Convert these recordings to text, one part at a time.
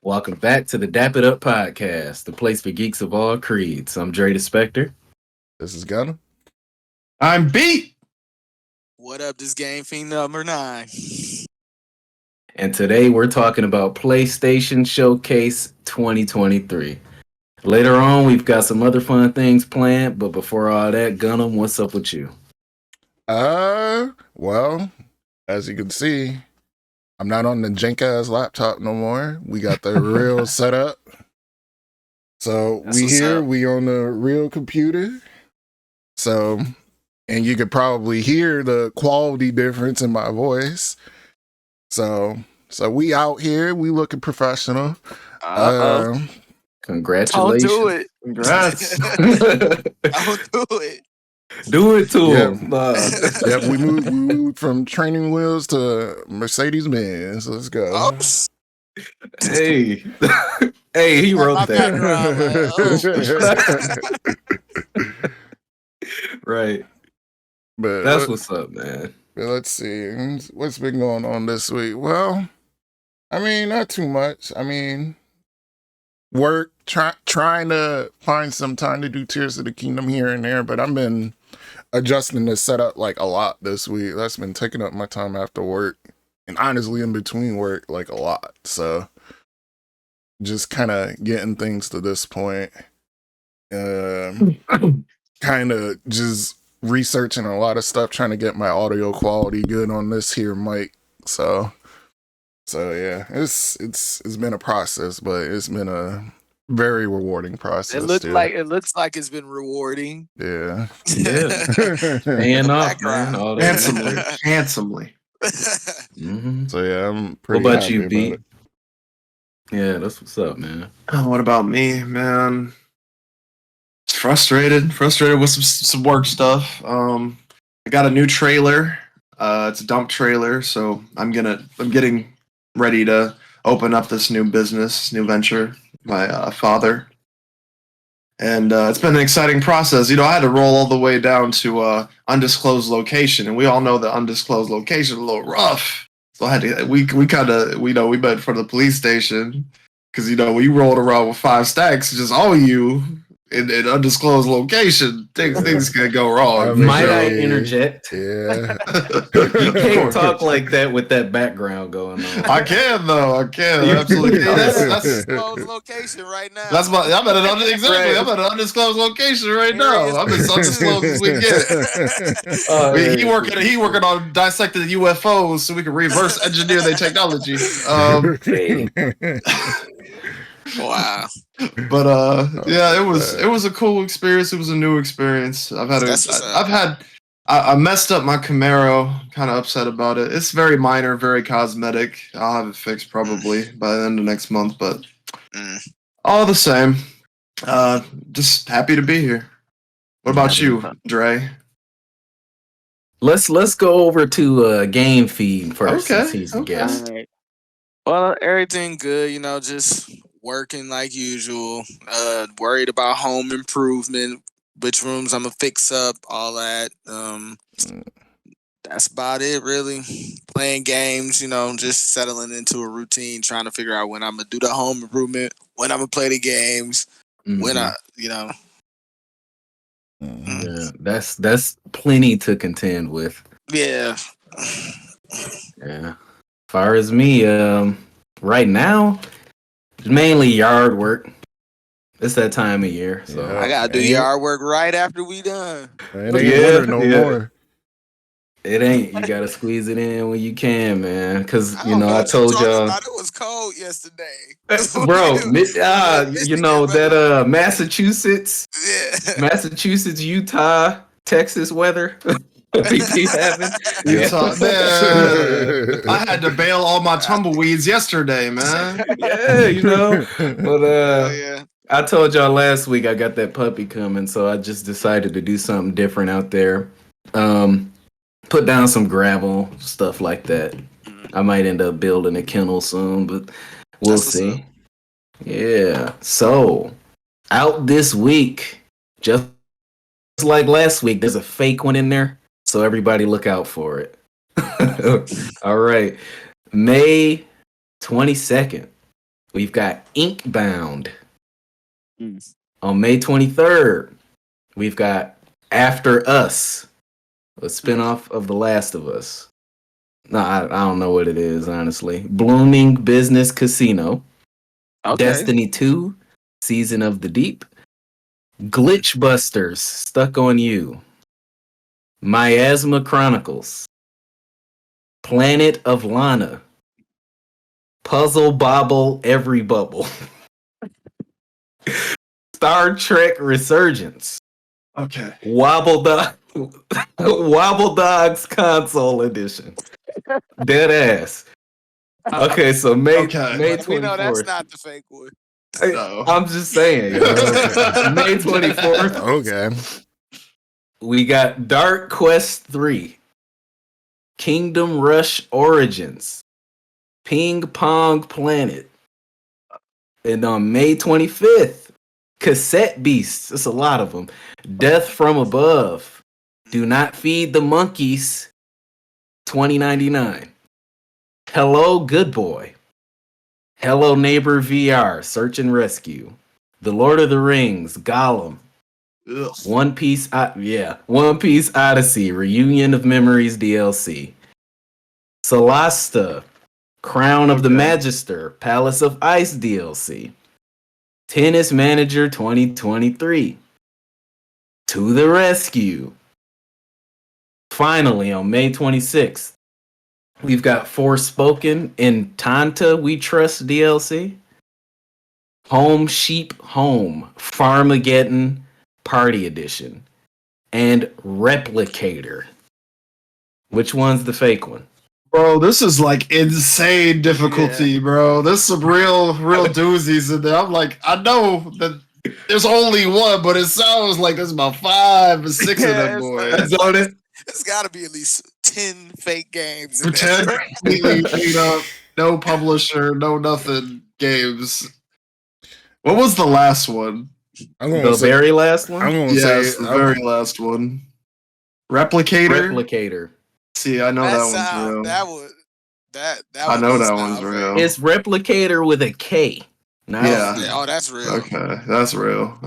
Welcome back to the Dap It Up podcast, the place for geeks of all creeds. I'm Dray the Spectre. This is Gunnm. I'm Beat. What up, this Gangfiend9. And today we're talking about PlayStation Showcase 2023. Later on, we've got some other fun things planned, but before all that, Gunnm, what's up with you? Well, as you can see, I'm not on the jank-ass laptop no more. We got the real setup. So we on the real computer. So, and you could probably hear the quality difference in my voice. So we out here. We looking professional. Congratulations. Don't do it. Congrats. Don't do it. Do it to him. Yep, we moved from training wheels to Mercedes-Benz. Let's go. Oops. Hey. Hey, he wrote that. Right. But That's what's up, man. Let's see. What's been going on this week? Well, I mean, not too much. I mean, work, trying to find some time to do Tears of the Kingdom here and there, but I've been adjusting the setup like a lot this week. That's been taking up my time after work, and honestly in between work like a lot. So just kind of getting things to this point. Kind of just researching a lot of stuff, trying to get my audio quality good on this here mic. So yeah, it's been a process, but it's been a very rewarding process. It looks like it's been rewarding. Yeah. Paying off, man. All that. Handsomely. Mm-hmm. So yeah, I'm pretty What about happy you, about B? it. Yeah, that's what's up, man. Oh, what about me, man? Frustrated with some work stuff. I got a new trailer. It's a dump trailer, so I'm getting ready to open up this new venture. My father, and it's been an exciting process. You know, I had to roll all the way down to undisclosed location, and we all know the undisclosed location is a little rough. So I had to. We met in front of the police station because when you rolled around with 5 stacks, just all you in undisclosed location, things can go wrong. Might I interject? Yeah. You can't talk like that with that background going on. I can though. I can absolutely. That's That's undisclosed location right now. I'm at an undisclosed location right now. I'm as undisclosed as we get. He working on dissecting UFOs so we can reverse engineer their technology. Wow. But yeah, it was a cool experience. It was a new experience. I messed up my Camaro. Kind of upset about it. It's very minor, very cosmetic. I'll have it fixed probably by the end of next month. But all the same, just happy to be here. What about you, Dre? Let's go over to Game Feed first. Since he's a guest. Right. Well, everything good. Just working like usual. Worried about home improvement, which rooms I'm gonna fix up, all that. That's about it, really. Playing games, just settling into a routine, trying to figure out when I'm gonna do the home improvement, when I'm gonna play the games, when I. Yeah, that's plenty to contend with. Yeah. Yeah. As far as me, right now, it's mainly yard work. It's that time of year, so Yeah. I gotta do yard work right after we done. It ain't winter no more. It ain't. You gotta squeeze it in when you can, man. Because I told talking y'all, about it was cold yesterday, bro. That Massachusetts, Massachusetts, Utah, Texas weather. BP having Utah, man. I had to bail all my tumbleweeds yesterday, man. Yeah, but yeah. I told y'all last week I got that puppy coming, so I just decided to do something different out there. Put down some gravel, stuff like that. I might end up building a kennel soon, but we'll see. Yeah. So out this week, just like last week, there's a fake one in there. So everybody look out for it. All right. May 22nd. We've got Inkbound. Mm. On May 23rd, we've got After Us, a spinoff of The Last of Us. No, I don't know what it is, honestly. Blooming Business Casino. Okay. Destiny 2, Season of the Deep. Glitch Busters, Stuck on You. Miasma Chronicles. Planet of Lana. Puzzle Bobble Every Bubble. Star Trek Resurgence. Okay. Wobble Dogs Console Edition. Dead ass. Okay, so May Okay. May But we know that's 24th. not the fake one. No. I'm just saying. May 24th. Okay. We got Dark Quest 3. Kingdom Rush Origins. Ping Pong Planet. And on May 25th, Cassette Beasts. That's a lot of them. Death from Above. Do Not Feed the Monkeys. $20.99. Hello Good Boy. Hello Neighbor VR. Search and Rescue. The Lord of the Rings. Gollum. Ugh. One Piece Odyssey. Reunion of Memories DLC. Solasta. Crown of the Okay. Magister. Palace of Ice DLC. Tennis Manager 2023. To the Rescue. Finally, on May 26th, we've got Forspoken and Tanta We Trust DLC. Home Sheep Home. Farmageddon Party Edition. And Replicator. Which one's the fake one? Bro, this is like insane difficulty, bro. There's some real doozies in there. I'm like, I know that there's only one, but it sounds like there's about 5 or 6 of them boys. On it. It's got to be at least 10 fake games. in Pretend there. completely made up, no publisher, no nothing games. What was the last one? I'm The gonna say. very last one? I'm gonna Yes, say. the very last one. Replicator. Replicator. See, I know that one's sound, real. that I would know be that one's sound real. fake. It's Replicator with a K. Not Yeah. a C. Oh, that's real. Okay, that's real.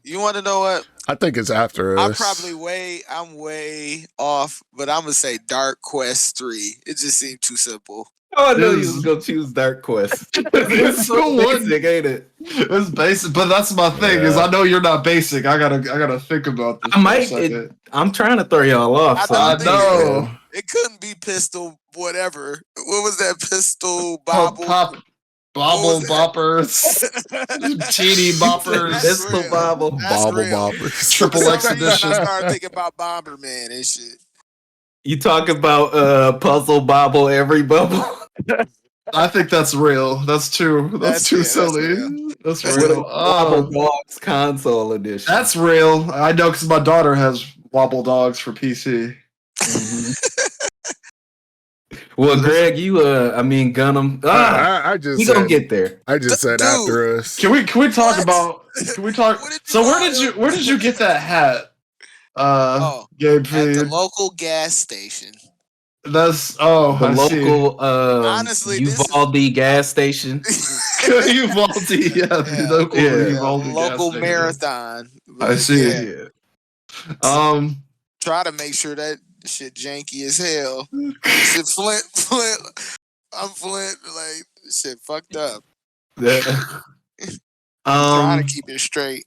You want to know what? I think it's After I'm Us. I'm way off, but I'm gonna say Dark Quest 3. It just seemed too simple. Oh, I know you Is- was gonna choose Dark Quest. It's so basic, ain't it? It's basic, but that's my thing. Is Yeah. I know you're not basic. I gotta think about this. I might. For a second. I'm trying to throw y'all off. I So I think know. It couldn't be pistol whatever. What was that pistol Pop, bobble? pop, bobble was that? boppers, teeny boppers. That's Pistol real. Bobble. That's Bobble real. boppers. Triple For X some reason, I edition. started thinking about Bomberman and shit. You talk about Puzzle Bobble Every Bubble. I think that's real. That's too That's silly. That's With real. Wobble Dogs Console Edition. That's real. I know because my daughter has Wobble Dogs for PC. Well, Greg, Gunnm. I just You said. gonna get there. I just said Dude. After Us. Can we talk What? about? Can we talk? What did you So where buy? did you get that hat? Game At the feed. local gas station. That's The I local Honestly, this is- Uvalde gas station. see. Uvalde, yeah, the local Uvalde gas local station. marathon. I But see. yeah, try to make sure that shit janky as hell. Shit, Flint. I'm Flint. Like shit, fucked up. Trying to keep it straight.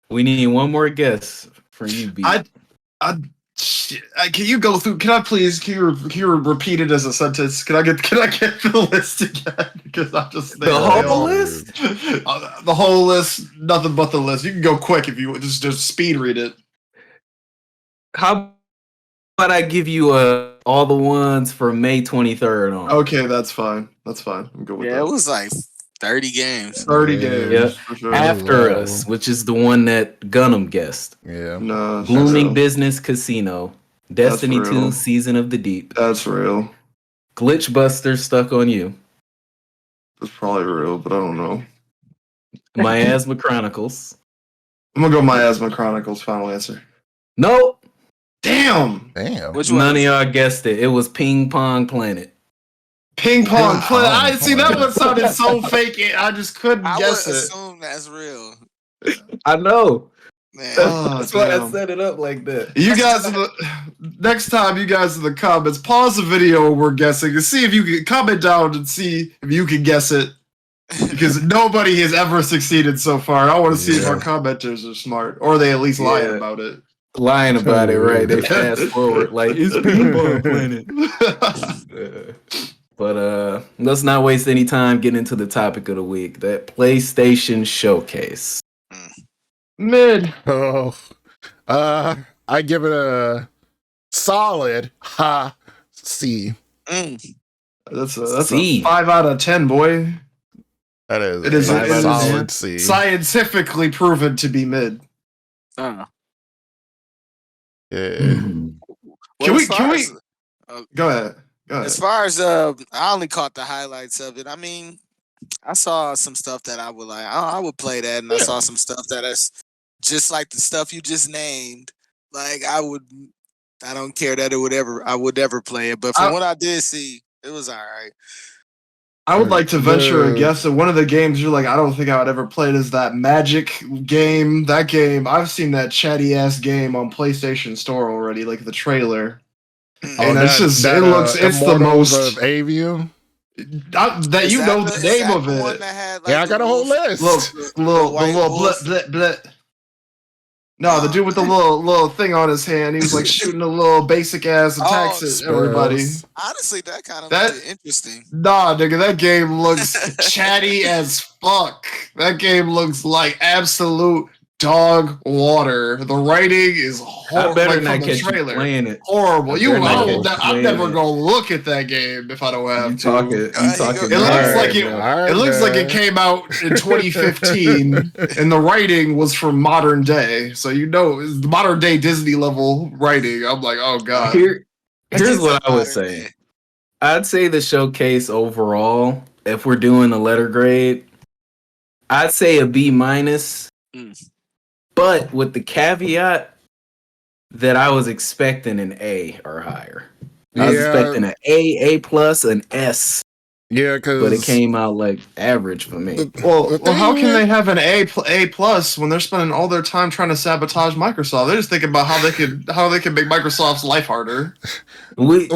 We need one more guess for you, B. Shit. Can you go through? Can you repeat it as a sentence? Can I get the list again? Because I'm just the whole list. The whole list, nothing but the list. You can go quick if you just speed read it. How about I give you all the ones for May 23rd on? Okay, that's fine. That's fine. I'm good with Yeah, that. it was like 30 games. 30 Yeah. games. Yeah. For sure. After Wow. Us, which is the one that Gunnm guessed. Yeah. No, Blooming that's Business Casino. Destiny That's 2 real. Season of the Deep. That's real. Glitch Buster Stuck on You. That's probably real, but I don't know. Miasma Chronicles. I'm gonna go Miasma Chronicles. Final answer. Nope. Damn. Damn. Which one? None of y'all guessed it. It was Ping Pong Planet. Ping pong. Ping pong I see that point. one sounded so fake. I just couldn't I would guess it. assume that's real. I know. Man. Oh, That's why I damn. set it up like that. You guys, next time, you guys in the comments, pause the video we're guessing and see if you can comment down and see if you can guess it. Because nobody has ever succeeded so far. I want to see if our commenters are smart, or they at least lying about it. Lying about it, right? They fast forward like it's Pinball Planet. But let's not waste any time getting into the topic of the week. That PlayStation Showcase. Mid. Oh, I give it a solid C. That's a C. 5 out of 10, boy. That is It is a solid a C. Scientifically proven to be mid. Yeah. Mhm. Can we? Go ahead. As far as I only caught the highlights of it. I mean, I saw some stuff that I would like. I would play that, and I saw some stuff that is just like the stuff you just named. Like I don't care that I would ever play it. But from what I did see, it was all right. I would like to venture a guess that one of the games you're like, I don't think I would ever play it is that Magic game. That game, I've seen that chatty ass game on PlayStation Store already, like the trailer. And it's just, it looks, it's the Immortals most. of Avium. That you know the name of it. Yeah, I got a whole list. Little blit. No, the dude with the little thing on his hand, he was like shooting a little basic ass attacks at everybody. Honestly, that kind of looked interesting. Nah, nigga, that game looks chatty as fuck. That game looks like absolute dog water. The writing is horrible. I better like, not from the catch trailer. you playing it. Horrible. I'm never it. gonna look at that game if I don't have to. You talking? It looks like it looks like it came out in 2015, and the writing was from modern day. So you know, it's the modern day Disney level writing. I'm like, oh god. Here's what I would say. I'd say the showcase overall, if we're doing a letter grade, I'd say a B minus. But with the caveat that I was expecting an A or higher. I was expecting an A plus, an S. Yeah, but it came out like average for me. Well, how can they have an A plus when they're spending all their time trying to sabotage Microsoft? They're just thinking about how they can make Microsoft's life harder. Here's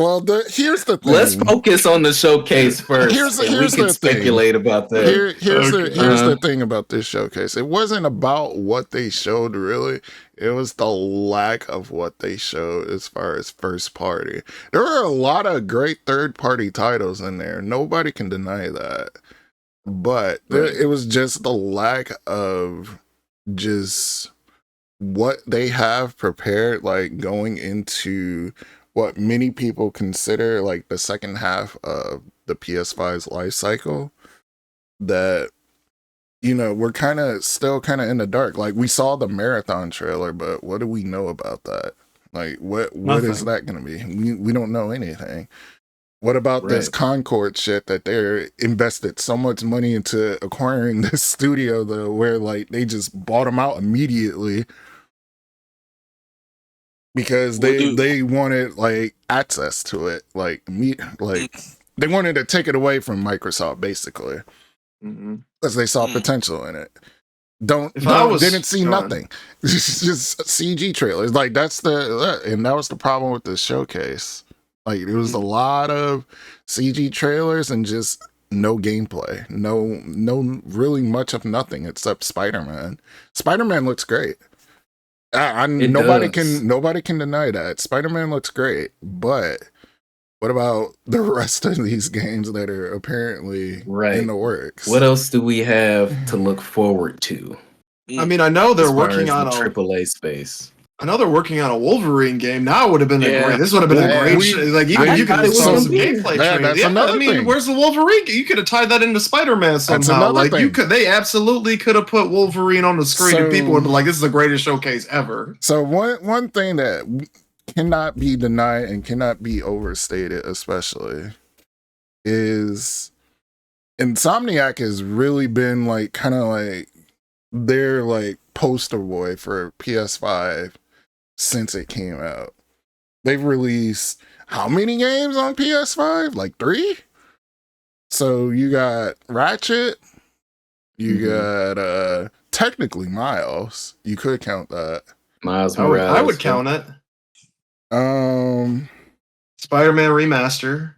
the thing. Let's focus on the showcase first. Here's we the can speculate thing. about that. Here's the thing about this showcase. It wasn't about what they showed really. It was the lack of what they showed as far as first party. There were a lot of great third party titles in there. Nobody can deny that. But it was just the lack of just what they have prepared, like going into what many people consider like the second half of the PS5's life cycle. That, you know, we're still in the dark. Like, we saw the Marathon trailer, but what do we know about that? Like, what is that going to be? We don't know anything. What about this Concord shit that they're invested so much money into acquiring this studio, though, where like they just bought them out immediately because they wanted like access to it, like they wanted to take it away from Microsoft, basically. Because they saw potential in it. Didn't see nothing. Just CG trailers. Like and that was the problem with the showcase. Like it was a lot of CG trailers and just no gameplay. No really much of nothing except Spider-Man. Spider-Man looks great. Nobody can deny that. Spider-Man looks great, but what about the rest of these games that are apparently in the works? What else do we have to look forward to? I mean, I know they're working on a AAA space. I know they're working on a Wolverine game. Now it would have been this would have been a great like you could have shown some gameplay training. I mean, where's the Wolverine? You could have tied that into Spider-Man somehow. Like they absolutely could have put Wolverine on the screen and people would be like, this is the greatest showcase ever. So one thing that cannot be denied and cannot be overstated, especially, is Insomniac has really been like kind of like their like poster boy for PS5 since it came out. They've released how many games on PS5? Like 3? So you got Ratchet, you got technically Miles. You could count that. Miles I Morales. would count it. Um, Spider-Man remaster.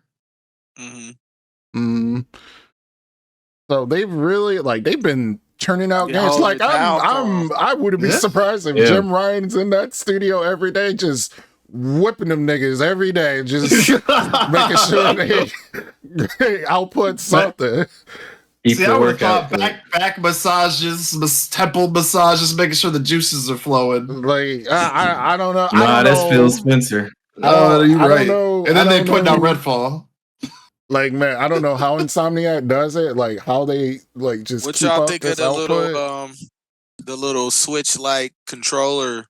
So they've really they've been churning out games. hold Like it down for 'em. I wouldn't be Yeah. surprised if Yeah. Jim Ryan's in that studio every day, just whipping them niggas every day, just making sure they output something. Keep See, the I would have workout thought back massages, temple massages, making sure the juices are flowing. Like I don't know. I Nah, don't that's know. Phil Spencer. Oh, you're I don't right. know. And then I they don't put down know. Redfall. Like, man, I don't know how Insomniac does it. Like how they just What keep y'all up think of this the output. little Switch like controller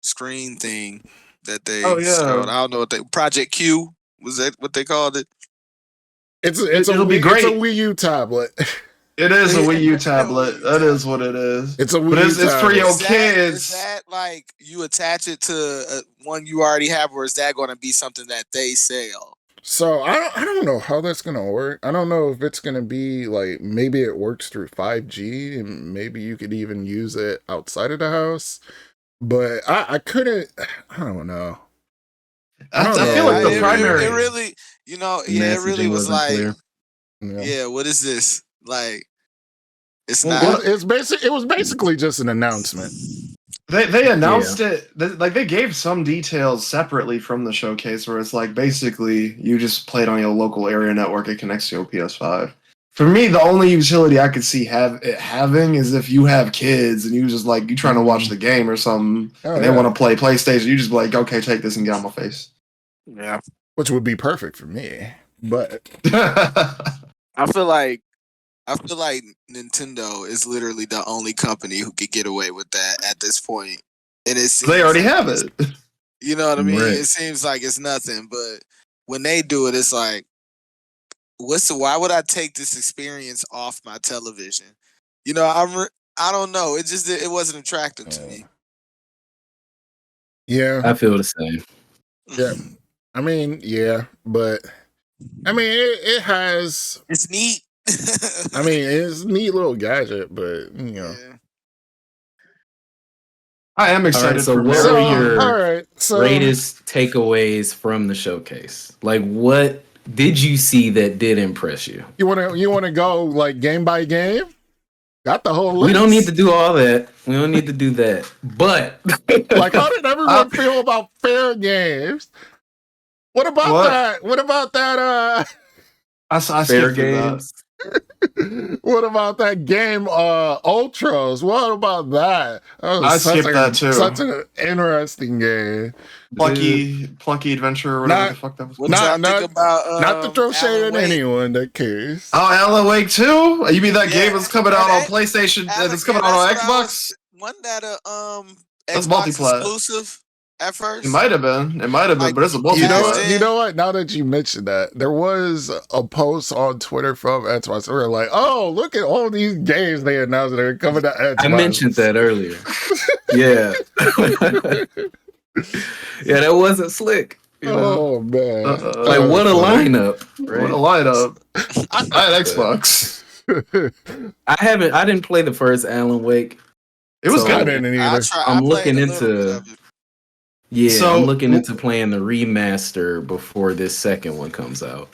screen thing that they Oh, yeah. showed? I don't know what Project Q, was that what they called it? It'll be It's great. a Wii U tablet. It is a Wii U tablet. That is what it is. It's a Wii But U it's for tablet. your Is kids. that like you attach it to one you already have, or is that going to be something that they sell? So I don't know how that's gonna work. I don't know if it's gonna be maybe it works through 5G and maybe you could even use it outside of the house. But I couldn't. I don't know. I don't feel like know. the primary. It really, it really Messaging was wasn't like, clear. Yeah. what is this? Like, it's Well, not. It was basically just an announcement. They announced it. They gave some details separately from the showcase, where it's like basically you just play it on your local area network. It connects to your PS5. For me, the only utility I could see having is if you have kids and you just you trying to watch the game or something, and they want to play PlayStation. You just be like, okay, take this and get out my face. Yeah, Which would be perfect for me. But I feel like Nintendo is literally the only company who could get away with that at this point. And it seems They already like have it. You know what I mean? Right. It seems like it's nothing, but when they do it, it's like, why would I take this experience off my television? I don't know. It wasn't attractive to me. yeah. I feel the same. Yeah. I mean, yeah, but I mean it has It's neat. I mean it's a neat little gadget, but Yeah. I am excited so for what Mirage. were your all right. So greatest takeaways from the showcase? Like, what did you see that did impress you? you wanna go game by game? Got the whole list. We don't need to do all that. We don't need to do that. But how did everyone feel about Fair Games? What about that? What about that? I Fair skipped through that. games. What about that game? Ultros. What about that? I skipped that too. Such an interesting game. Plucky Adventure or whatever the fuck that was. What y'all think about Not to throw shade Alan at Wake? anyone that cares. Oh, Alan Wake 2? You mean that game that's coming out on That- PlayStation? That's coming yeah, out on that's what I Xbox? Wasn't that That's Xbox multiplayer. exclusive at first? It might have been, Like, but it's a You multiplayer. know Yeah. what? You know what? Now that you mentioned that, there was a post on Twitter from Xbox. We were like, "Oh, look at all these games they announced that are coming to Xbox." I mentioned that earlier. Yeah. Yeah, that wasn't slick. You know? Oh man! Like, what a lineup. Right? What a lineup. I had Xbox. I didn't play the first Alan Wake. It was So- I good. didn't I either. tried- I'm I played looking a little bit into- of it. Yeah, So- I'm looking into playing the remaster before this second one comes out.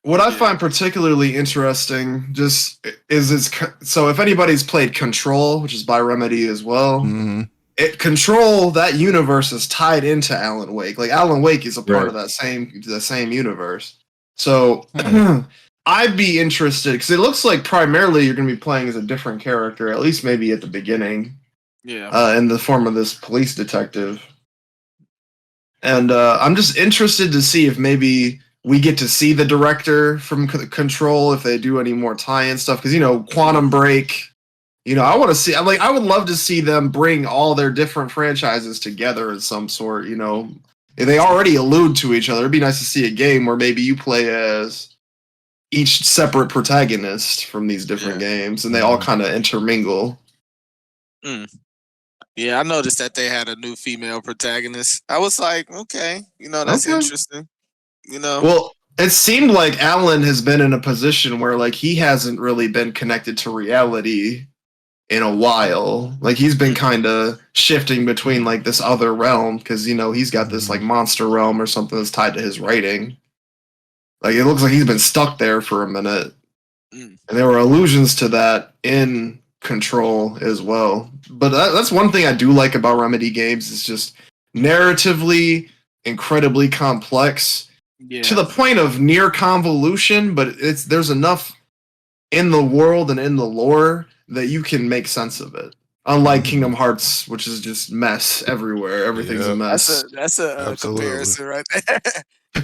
What I find particularly interesting just is so if anybody's played Control, which is by Remedy as well, Mhm. Control, that universe is tied into Alan Wake. Like Alan Wake is a part Right. of the same universe. So I'd be interested because it looks like primarily you're going to be playing as a different character, at least maybe at the beginning, Yeah. in the form of this police detective. And I'm just interested to see if maybe we get to see the director from Control, if they do any more tie-in stuff. Because, Quantum Break, I want to see, I would love to see them bring all their different franchises together in some sort, If they already allude to each other, it'd be nice to see a game where maybe you play as each separate protagonist from these different games, and they all kind of intermingle. Yeah, I noticed that they had a new female protagonist. I was like, okay, that's Okay. interesting. Well, it seemed like Alan has been in a position where like he hasn't really been connected to reality in a while. Like he's been kind of shifting between like this other realm because he's got this like monster realm or something that's tied to his writing. Like it looks like he's been stuck there for a minute, and there were allusions to that in Control as well. But that's one thing I do like about Remedy games is just narratively incredibly complex. Yeah. To the point of near convolution, but there's enough in the world and in the lore that you can make sense of it. Unlike Kingdom Hearts, which is just mess everywhere. Everything's a mess. That's a comparison right there.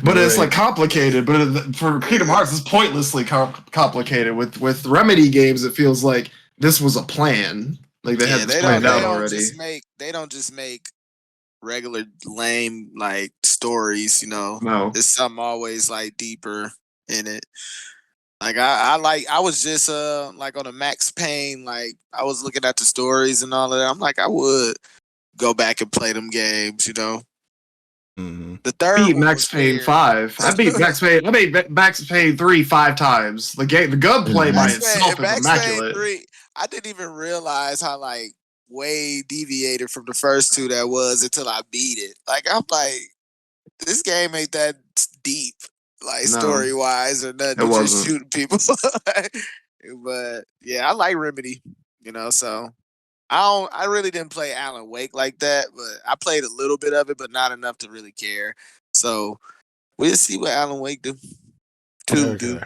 But it's like complicated. But for Kingdom Hearts, it's pointlessly complicated. With Remedy games, it feels like this was a plan. Like they had this planned out already. They don't just make regular lame like stories, No, there's something always like deeper in it. Like I was just like on a Max Payne, like I was looking at the stories and all of that. I'm like, I would go back and play them games, Mm-hmm. The third beat Max Payne 5. I beat Max Payne. I made Max Payne 3 5 times. The gunplay by itself is immaculate. 3, I didn't even realize how like way deviated from the first two that was until I beat it. Like I'm like, this game ain't that deep, like story wise or nothing. It wasn't. Just shooting people. But yeah, I like Remedy, so I really didn't play Alan Wake like that, but I played a little bit of it, but not enough to really care. So we'll see what Alan Wake do. Okay.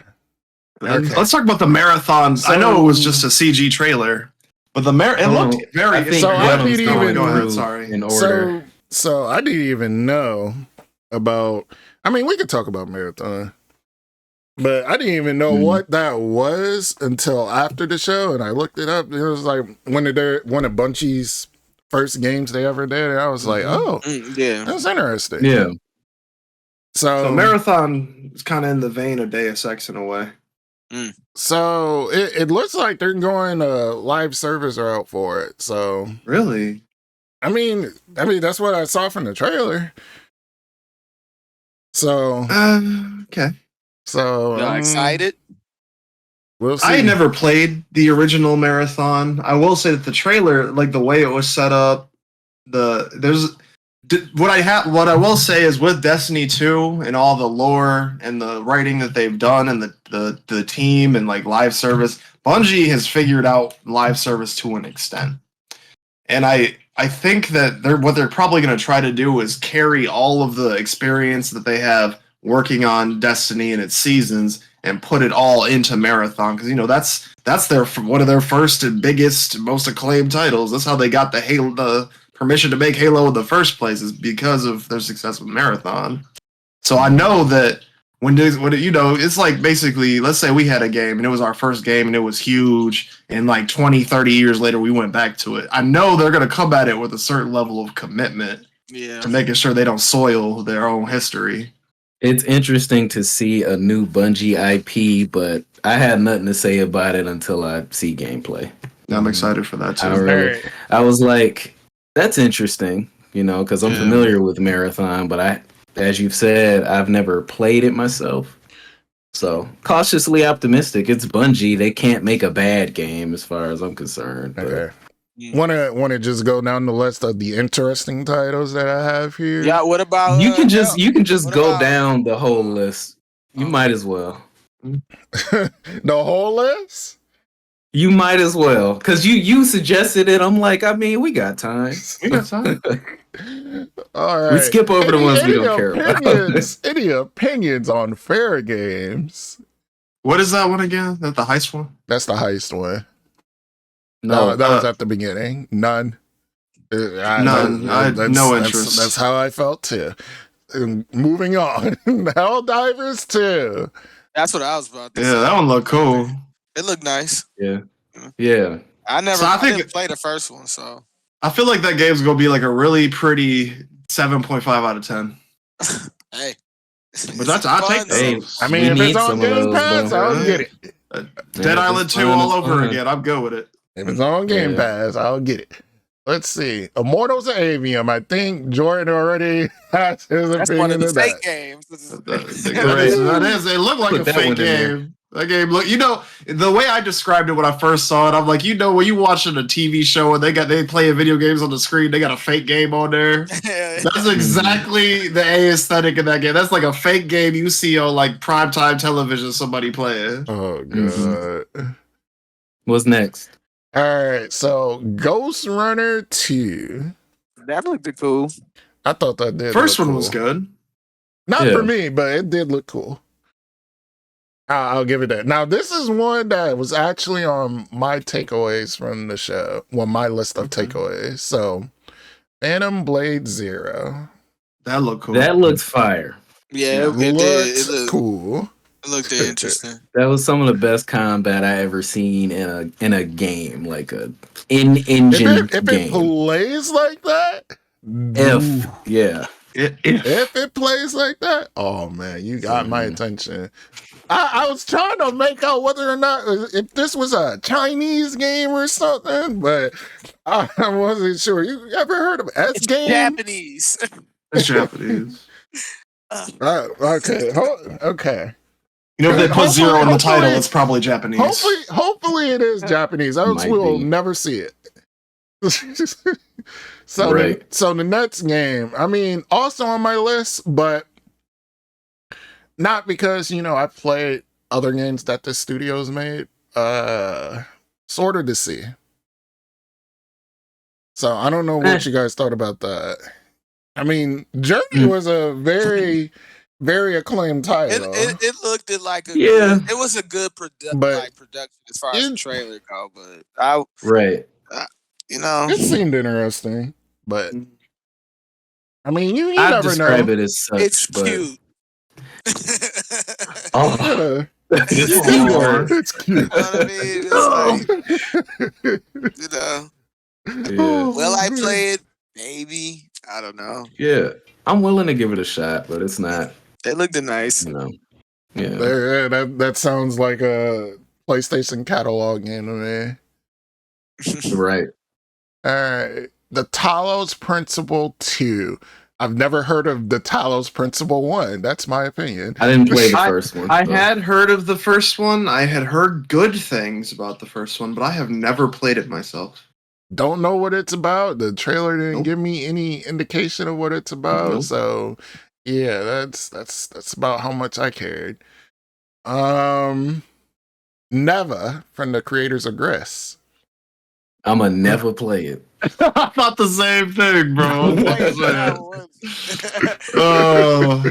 Let's talk about the marathon. I know it was just a CG trailer. But it looked very. So I didn't even go ahead. Sorry. In order. So I didn't even know about. I mean, we could talk about Marathon, but I didn't even know what that was until after the show, and I looked it up. It was like one of Bungie's first games they ever did, and I was like, "Oh, yeah, that's interesting." Yeah. So Marathon is kind of in the vein of Deus Ex in a way. So it looks like they're going live servers are out for it. So really, I mean that's what I saw from the trailer. So okay. So y'all excited? We'll see. I never played the original Marathon. I will say that the trailer, like the way it was set up, what I will say is with Destiny 2 and all the lore and the writing that they've done and the team and like live service, Bungie has figured out live service to an extent. And I think that what they're probably going to try to do is carry all of the experience that they have working on Destiny and its seasons and put it all into Marathon, because that's one of their first and biggest, most acclaimed titles. That's how they got the permission to make Halo in the first place, is because of their success with Marathon. So I know that it's like basically, let's say we had a game and it was our first game and it was huge, and like 20, 30 years later we went back to it. I know they're going to come at it with a certain level of commitment to making sure they don't soil their own history. It's interesting to see a new Bungie IP, but I had nothing to say about it until I see gameplay. I'm excited for that too. I was like, that's interesting, because I'm familiar with Marathon, but as you've said, I've never played it myself. So cautiously optimistic. It's Bungie; they can't make a bad game, as far as I'm concerned. Okay. Want to just go down the list of the interesting titles that I have here? Yeah. What about you can just go down the whole list. You might as well. The whole list. You might as well, because you suggested it. I'm like, I mean, we got time. All right. We skip over the ones we don't care about. Any opinions on FairGames? What is that one again? That the heist one? That's the heist one. No, that was at the beginning. None. None. No interest. That's how I felt too. Moving on. Helldivers 2. That's what I was about to say. Yeah, that one looked cool. It looked nice. Yeah. I didn't play the first one, so I feel like that game's gonna be like a really pretty 7.5 out of 10. Hey, but I take those. I mean, if it's on Game Pass, I'll get it. Dead Island 2 all over again. I'm good with it. If it's on Game Pass, I'll get it. let's see. Immortals or Avium? I think Jordan already has his That's one of opinion the of fake that. games. That is. It looked like Put a that fake one in there. game. That game look. The way I described it when I first saw it, I'm like, when you watching a TV show and they play video games on the screen, they got a fake game on there. That's exactly the aesthetic of that game. That's like a fake game you see on like primetime television. Somebody playing. Oh god. What's next? All right, so Ghostrunner 2. That looked cool. I thought that did. First look one cool. was good. Not Yeah. for me, but it did look cool. I'll give it that. Now, this is one that was actually on my takeaways from the show. Well, my list of takeaways. So, Phantom Blade Zero. That looked cool. That looks fire. Yeah, it did. Looks cool. It looked interesting. That was some of the best combat I ever seen in a game, like a in-engine If game. it plays like that, If if it plays like that, oh man, you got my attention. I was trying to make out whether or not if this was a Chinese game or something, but I wasn't sure. You ever heard of S It's game? Japanese. It's Japanese. Okay, okay. If they put zero in the title, hopefully- it's probably Japanese. Hopefully it is Japanese. Else Might we'll be. never see it. So Right. so the next game, I mean, also on my list, but not because I've played other games that the studio's made. Sword of the Sea. So I don't know what you guys thought about that. I mean, Journey was a very, very acclaimed title. It looked like a Yeah. It was a good production as far as the it- trailer go, but right. It seemed interesting, but I mean, you I never describe know. it as such. it's but, cute. Oh, Yeah, it's cute. it's cute. You know what I mean? It's like, yeah. will I play it? Maybe. I don't know. Yeah, I'm willing to give it a shot, but it's not. It looked nice. Yeah. Yeah, that sounds like a PlayStation catalog game to me. Right. All right. The Talos Principle 2. I've never heard of the Talos Principle 1. That's my opinion. I didn't play the first one. I so. had heard of the first one. I had heard good things about the first one, but I have never played it myself. Don't know what it's about. The trailer didn't Nope. give me any indication of what it's about. Nope. So yeah, that's about how much I cared. Neva from the creators of Gris. I'ma never play it. I thought the same thing, bro. Oh,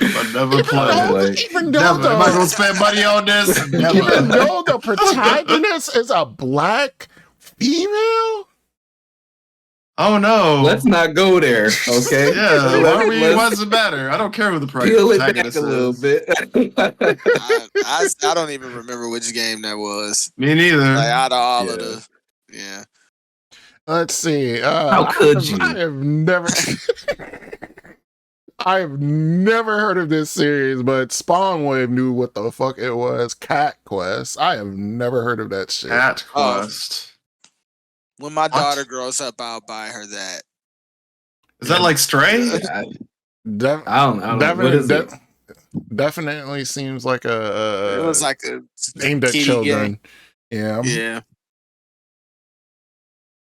I never Even played though, it. even though Never. Am I the, gonna spend money on this? even Never. though the protagonist is a black female. Oh no. Let's not go there, okay? Yeah, Let's why does it matter? I don't care who the peel it back protagonist a little is. bit. I don't even remember which game that was. Me neither. Like out of all of Yeah. the, yeah. Let's see. How could you? I have never. I've never heard of this series, but Spawnwave knew what the fuck it was. Cat Quest. I have never heard of that shit. Cat Quest. When my daughter grows up, I'll buy her that. Is that like Stray? I Def- don't know. What definitely, is it? definitely seems like a. It was like a aimed at kiddie children. game. Yeah. Yeah.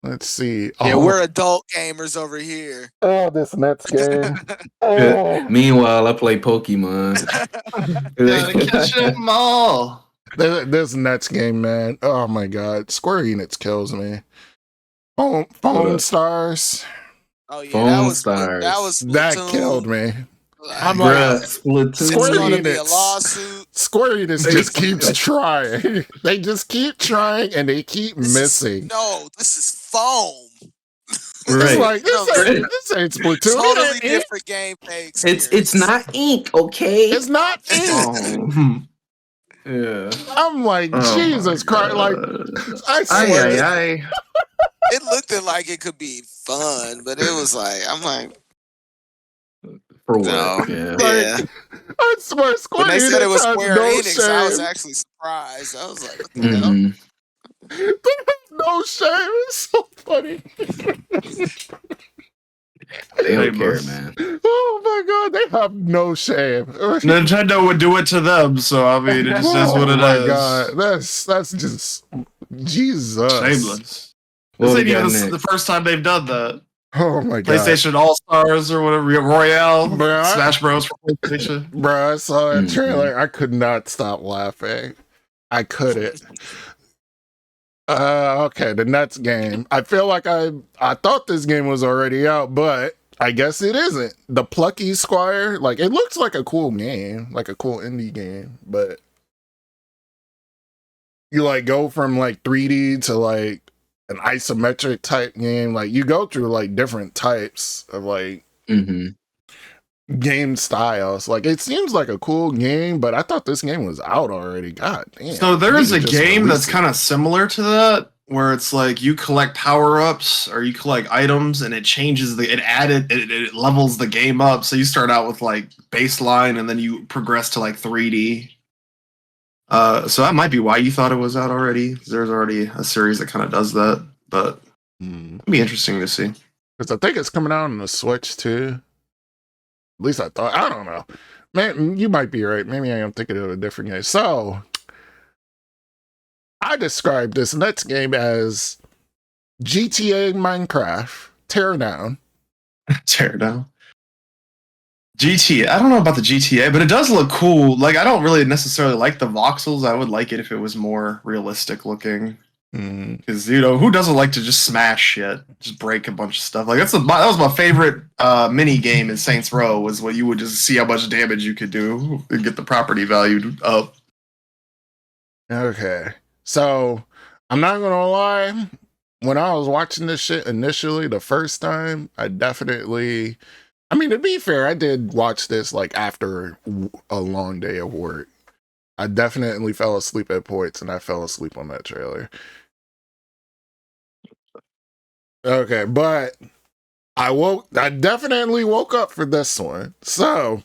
Let's see. Yeah, Oh, we're adult gamers over here. oh, this next game. Yeah. Meanwhile, I play Pokemon. Gotta catch 'em all. This Nets game, man. Oh my god. Square Enix kills me. Foamstars. Oh yeah, Foamstars. that was That Splatoon. killed me. I'm Bruh, like, Splatoon. it's Square gonna be a Enix. lawsuit. Square Enix just keeps trying. They just keep trying and they keep This is- missing. No, this is foam. It's Right. like this No, ain't Splatoon. Totally It ain't- different gameplay It's experience. not ink, okay? It's not it. Oh. Yeah. I'm like, Oh Jesus my Christ. Like, God. I swear. Ay. It looked like it could be fun, but it was like, I'm like, For what? No. Yeah. yeah. I swear, Square When they said it Enix was has Square no Enix, I was shame. actually surprised. I was like, what the hell? Mhm. They have no shame. It's so funny. They don't care, Shameless. man. Oh my god, they have no shame. Nintendo would do it to them, so I mean, it just is what it is. Oh my god, that's just Jesus. Shameless. What This we ain't got even next? the first time they've done that. Oh my god, PlayStation All Stars or whatever, Royale, Bruh. Smash Bros. For PlayStation. bro! I saw that Mhm. trailer. I could not stop laughing. I couldn't. Okay, the next game. I feel like I thought this game was already out, but I guess it isn't. The Plucky Squire, like it looks like a cool game, like a cool indie game, but you like go from like 3D to like an isometric type game. Like you go through like different types of like game styles. Like it seems like a cool game, but I thought this game was out already. God damn. So there is a Just game release that's it. kind of similar to that, where it's like you collect power-ups or you collect items and it changes it levels the game up. So you start out with like baseline and then you progress to like 3D. So that might be why you thought it was out already. There's already a series that kind of does that, but it'd be interesting to see. Because I think it's coming out on the Switch too. At least I thought. I don't know. Man, you might be right. Maybe I am thinking of a different game. So I described this next game as GTA Minecraft Teardown. Teardown. GTA. I don't know about the GTA, but it does look cool. Like I don't really necessarily like the voxels. I would like it if it was more realistic looking. Because who doesn't like to just smash shit, just break a bunch of stuff? Like that was my favorite mini game in Saints Row, was when you would just see how much damage you could do and get the property value up. Okay. So I'm not gonna lie. When I was watching this shit initially the first time, I definitely, I mean, to be fair, I did watch this like after a long day of work. I definitely fell asleep at points, and I fell asleep on that trailer. Okay, but I definitely woke up for this one. So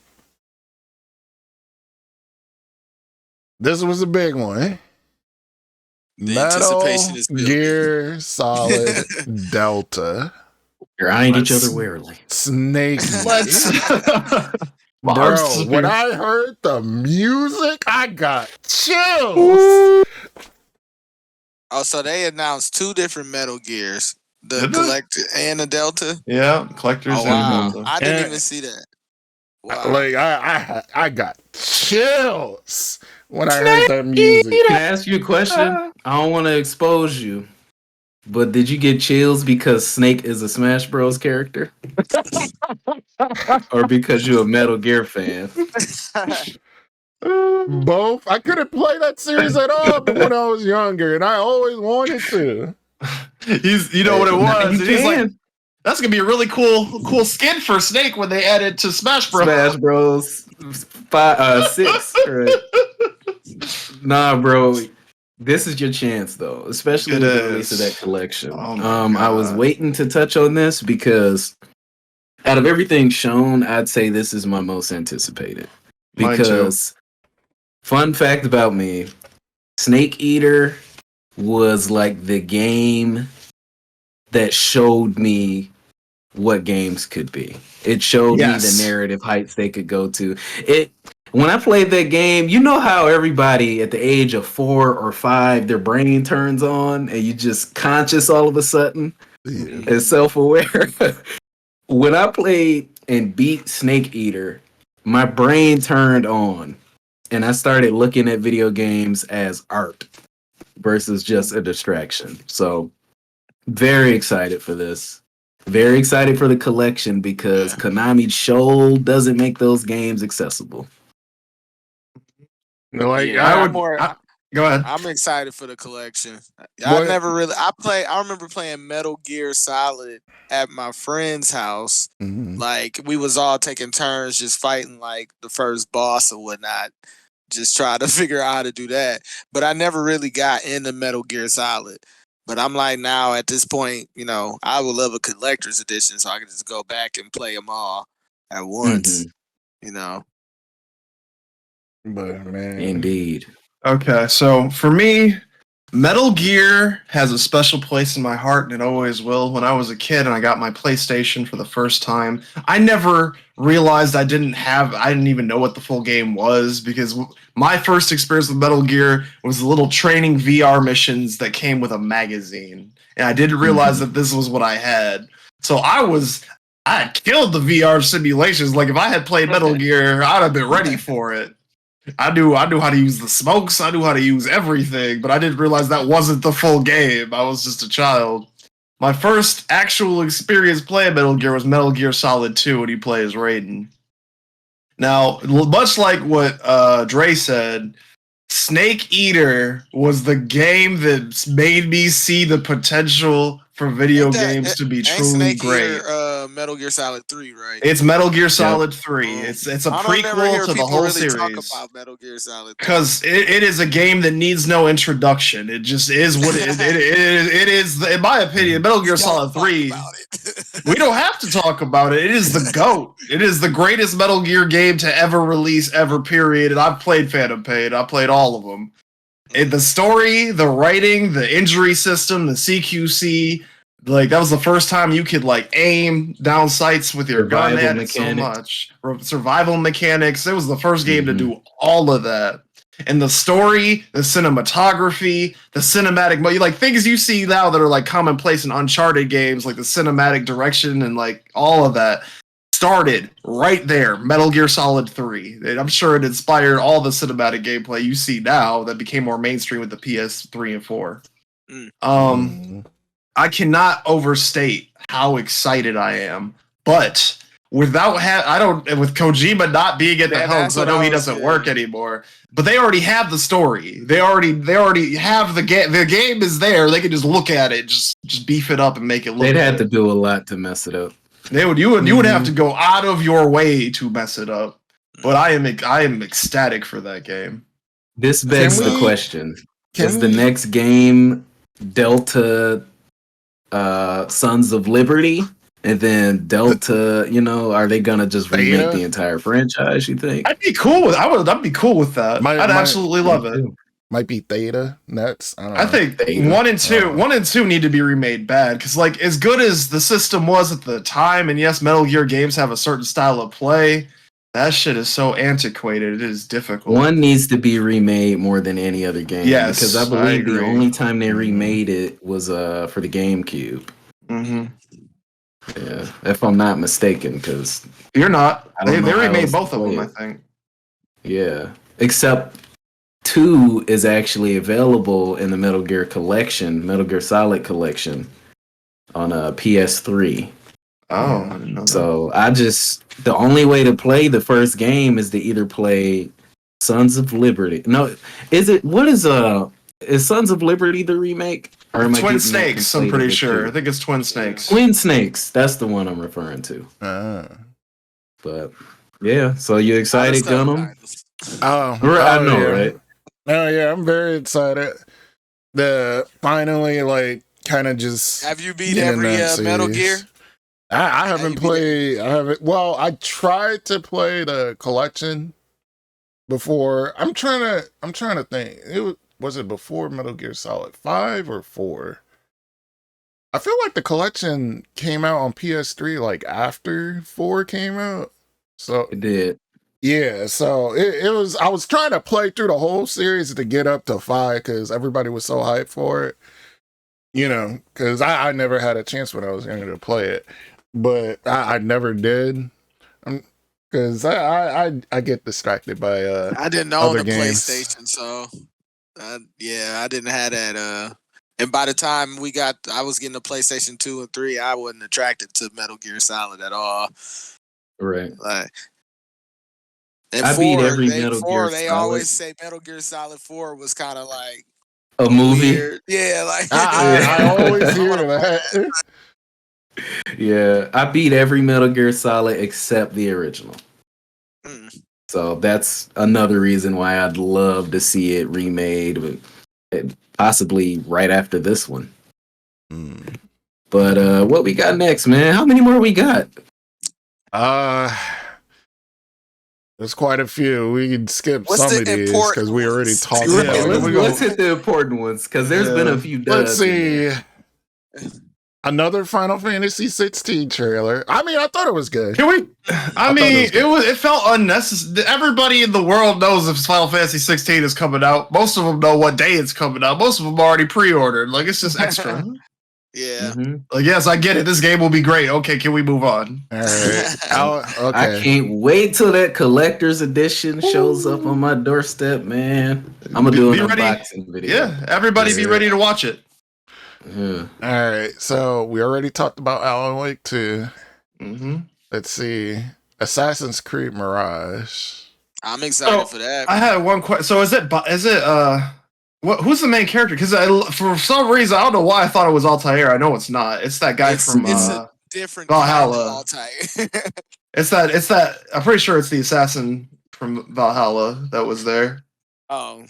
this was a big one. The Metal anticipation is building. Gear Solid Delta. You're eyeing each other warily. Snake. Let's. Bro, when I heard the music, I got chills. Oh, so they announced 2 different Metal Gears, the Did they? Collector and the Delta. Yeah, collectors. Oh wow, and I didn't And- even see that. Wow. Like I got chills when I heard that music. Can I ask you a question? I don't want to expose you, but did you get chills because Snake is a Smash Bros. Character? Or because you're a Metal Gear fan? Both. I couldn't play that series at all, but when I was younger, and I always wanted to. you know what it Now was. you And he's like, can. that's gonna be a really cool skin for Snake when they add it to Smash Bros. Smash Bros. 6. Right? Nah, bro. This is your chance, though, especially It with the is. release of that collection. Oh my I was God. waiting to touch on this because out of everything shown, I'd say this is my most anticipated. Mine too. Because, fun fact about me, Snake Eater was like the game that showed me what games could be. It showed me Yes. the narrative heights they could go to. When I played that game, you know how everybody at the age of 4 or 5, their brain turns on and you just conscious all of a sudden and self-aware. When I played and beat Snake Eater, my brain turned on and I started looking at video games as art versus just a distraction. So very excited for this. Very excited for the collection because Konami show doesn't make those games accessible. Like Yeah, I I'm would. Go ahead. I'm excited for the collection. What- I remember playing Metal Gear Solid at my friend's house. Like we was all taking turns just fighting like the first boss or whatnot. Just try to figure out how to do that. But I never really got into Metal Gear Solid. But I'm like now at this point, I would love a collector's edition so I can just go back and play them all at once. But man, Indeed. Okay, so for me, Metal Gear has a special place in my heart, and it always will. When I was a kid and I got my PlayStation for the first time, I never realized I didn't even know what the full game was, because my first experience with Metal Gear was the little training VR missions that came with a magazine. And I didn't realize that this was what I had. So I had killed the VR simulations. Like, if I had played Metal Gear, I'd have been ready for it. I knew how to use the smokes. I knew how to use everything, but I didn't realize that wasn't the full game. I was just a child. My first actual experience playing Metal Gear was Metal Gear Solid 2 when you play as Raiden. Now, much like what Dray said, Snake Eater was the game that made me see the potential for video games to be truly great. Metal Gear Solid 3, right? It's Metal Gear Solid 3. It's a prequel to the whole really series. Talk about Metal Gear Solid 3. Because it is a game that needs no introduction. It just is what it is. In my opinion, Metal Gear Solid 3. We don't have to talk about it. It is the GOAT. It is the greatest Metal Gear game to ever release, ever, period. And I've played Phantom Pain. I played all of them. And the story, the writing, the injury system, the CQC, like, that was the first time you could, like, aim down sights with your gun. They had so much. Survival mechanics. It was the first game to do all of that. And the story, the cinematography, the cinematic, like, things you see now that are, like, commonplace in Uncharted games, like the cinematic direction and, like, all of that, started right there. Metal Gear Solid 3. And I'm sure it inspired all the cinematic gameplay you see now that became more mainstream with the PS3 and 4. I cannot overstate how excited I am, but with Kojima not being at the helm, because I know he doesn't work anymore. But they already have the story. They already have the game. The game is there. They can just look at it, just beef it up and make it look. They'd have to do a lot to mess it up. They would. You would have to go out of your way to mess it up. But I am ecstatic for that game. This begs the question: is the next game Delta Sons of Liberty? And then Delta, are they gonna just remake the entire franchise? You think? I'd be cool with. I'd be cool with that. I'd absolutely love it. Might be Theta next. I think Theta. 1 and 2 need to be remade bad, because, like, as good as the system was at the time, and yes, Metal Gear games have a certain style of play, that shit is so antiquated. It is difficult. 1 needs to be remade more than any other game. Yes, because I believe the only time they remade it was for the GameCube. Mm-hmm. Yeah, if I'm not mistaken, because you're not. They remade both of them, I think. Yeah, except 2 is actually available in the Metal Gear collection, Metal Gear Solid collection, on a PS3. Oh, I didn't know that. So the only way to play the first game is to either play Sons of Liberty. No, is Sons of Liberty the remake? Or am Twin Snakes, I'm pretty sure. I think it's Twin Snakes. Twin Snakes, that's the one I'm referring to. But yeah, so you excited, Gunnm? I know, right? Oh yeah, I'm very excited. Finally, like, kind of just. Have you beat every Metal Gear? I haven't played. Well, I tried to play the collection before. I'm trying to think. Was it before Metal Gear Solid 5 or 4? I feel like the collection came out on PS3 like after 4 came out. So it did. Yeah, so it was. I was trying to play through the whole series to get up to 5 because everybody was so hyped for it. Because I never had a chance when I was younger to play it, but I never did. Because I get distracted by I didn't own other the games. PlayStation, so I didn't have that. And by the time I was getting the PlayStation 2 and 3, I wasn't attracted to Metal Gear Solid at all. Right. Like, and I beat every Metal Gear They Solid. always say Metal Gear Solid 4 was kind of like a movie. Weird. Yeah, like I always hear that. Yeah, I beat every Metal Gear Solid except the original. So that's another reason why I'd love to see it remade, possibly right after this one. But what we got next, man? How many more we got? There's quite a few. We can skip What's some the of these important because we already ones? talked Yeah, about let's, it. let's hit the important ones because there's been a few Let's duds. in see. Another Final Fantasy 16 trailer. I mean, I thought it was good. Can we? I mean, good. it felt unnecessary. Everybody in the world knows if Final Fantasy 16 is coming out. Most of them know what day it's coming out. Most of them already pre-ordered. Like, it's just extra. Yeah. Like, yes, I get it. This game will be great. Okay, can we move on? All right. Okay. I can't wait till that collector's edition shows up on my doorstep, man. I'm gonna do an unboxing video. Yeah, everybody be ready to watch it. Yeah. All right. So we already talked about Alan Wake 2. Mm-hmm. Let's see. Assassin's Creed Mirage. I'm excited for that. I had one question. So is it who's the main character? Because for some reason I don't know why I thought it was Altair. I know it's not. It's that guy from a different Valhalla. Kind of It's that. I'm pretty sure it's the assassin from Valhalla that was there. Oh.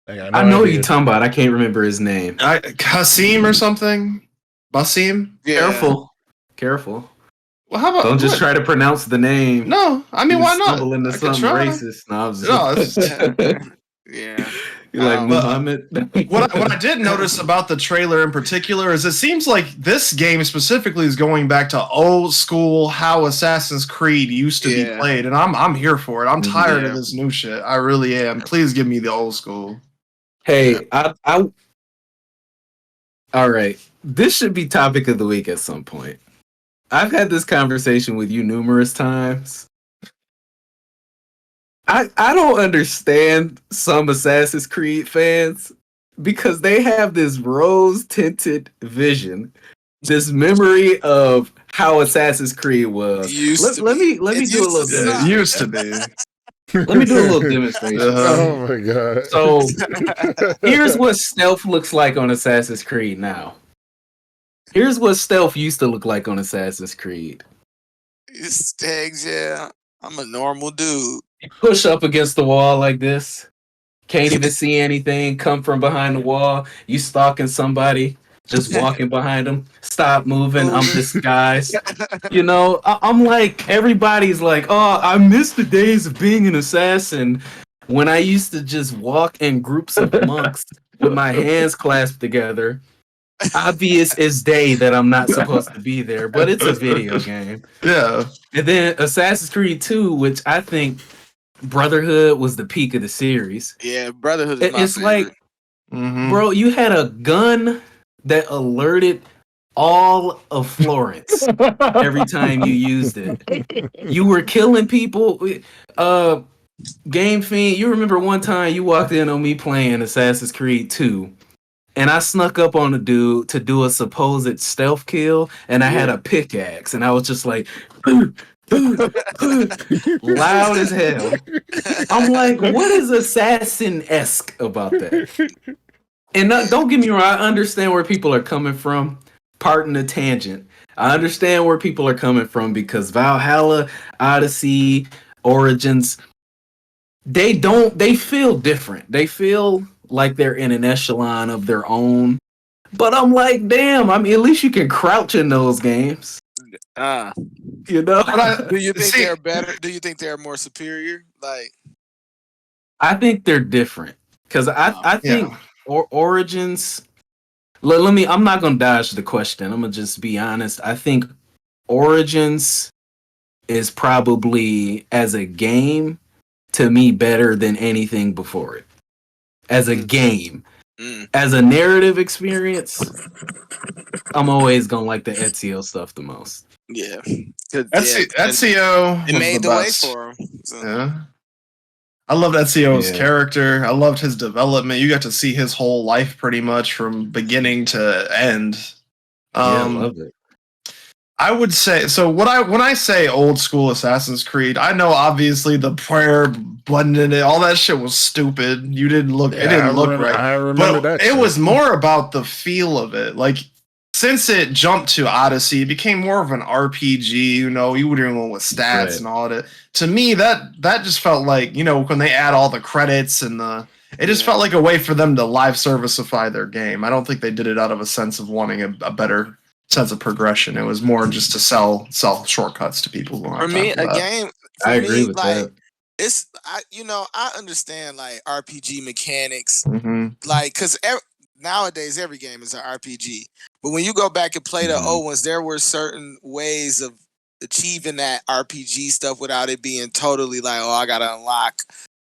I know who you're talking about. I can't remember his name. Hasim or something. Basim. Yeah. Careful. Well, how about don't just try to pronounce the name? No, I mean, why not? Stumble into something racist. No, yeah. You're like Muhammad. What I did notice about the trailer in particular is it seems like this game specifically is going back to old school how Assassin's Creed used to be played, and I'm here for it. I'm tired of this new shit. I really am. Please give me the old school. Hey, all right. This should be topic of the week at some point. I've had this conversation with you numerous times. I don't understand some Assassin's Creed fans because they have this rose-tinted vision, this memory of how Assassin's Creed was. Let me do a little bit. It used to be. Let me do a little demonstration. Oh my god. So here's what stealth looks like on Assassin's Creed now. Here's what stealth used to look like on Assassin's Creed. It's tags, yeah. I'm a normal dude. You push up against the wall like this. Can't even see anything. Come from behind the wall. You stalking somebody. Just walking behind them. Stop moving. I'm disguised. You know, I'm like, everybody's like, oh, I miss the days of being an assassin when I used to just walk in groups of monks with my hands clasped together. Obvious as day that I'm not supposed to be there, but it's a video game. Yeah. And then Assassin's Creed 2, which I think Brotherhood was the peak of the series. Yeah, Brotherhood is my it's favorite. Like, bro, you had a gun that alerted all of Florence every time you used it. You were killing people. Gangfiend, you remember one time you walked in on me playing Assassin's Creed 2. And I snuck up on a dude to do a supposed stealth kill, and I had a pickaxe, and I was just like, loud as hell. I'm like, what is assassin-esque about that? And don't get me wrong, I understand where people are coming from. Pardon the tangent. I understand where people are coming from because Valhalla, Odyssey, Origins, they feel different. They feel like they're in an echelon of their own. But I'm like, damn, I mean, at least you can crouch in those games. You know? Do you think they're better? Do you think they're more superior? Like, I think they're different. Because I think Origins... I'm not going to dodge the question. I'm going to just be honest. I think Origins is probably, as a game, to me, better than anything before it. As a game. As a narrative experience, I'm always going to like the Ezio stuff the most. Yeah. Ezio it made the way for him. So. Yeah. I loved Ezio's character. I loved his development. You got to see his whole life pretty much from beginning to end. I love it. I would say so. When I say old school Assassin's Creed, I know obviously the prayer button in it, all that shit was stupid. It didn't look right. I remember that. It was more about the feel of it. Like since it jumped to Odyssey, it became more of an RPG. You know, you were dealing with stats and all that. To me, that just felt like, you know, when they add all the credits and it just felt like a way for them to live serviceify their game. I don't think they did it out of a sense of wanting a better sense of progression. It was more just to sell shortcuts to people. For me, I agree me, with like that. I understand like RPG mechanics, Mm-hmm. like because nowadays every game is an RPG. But when you go back and play the old ones, there were certain ways of achieving that RPG stuff without it being totally like, oh, I gotta unlock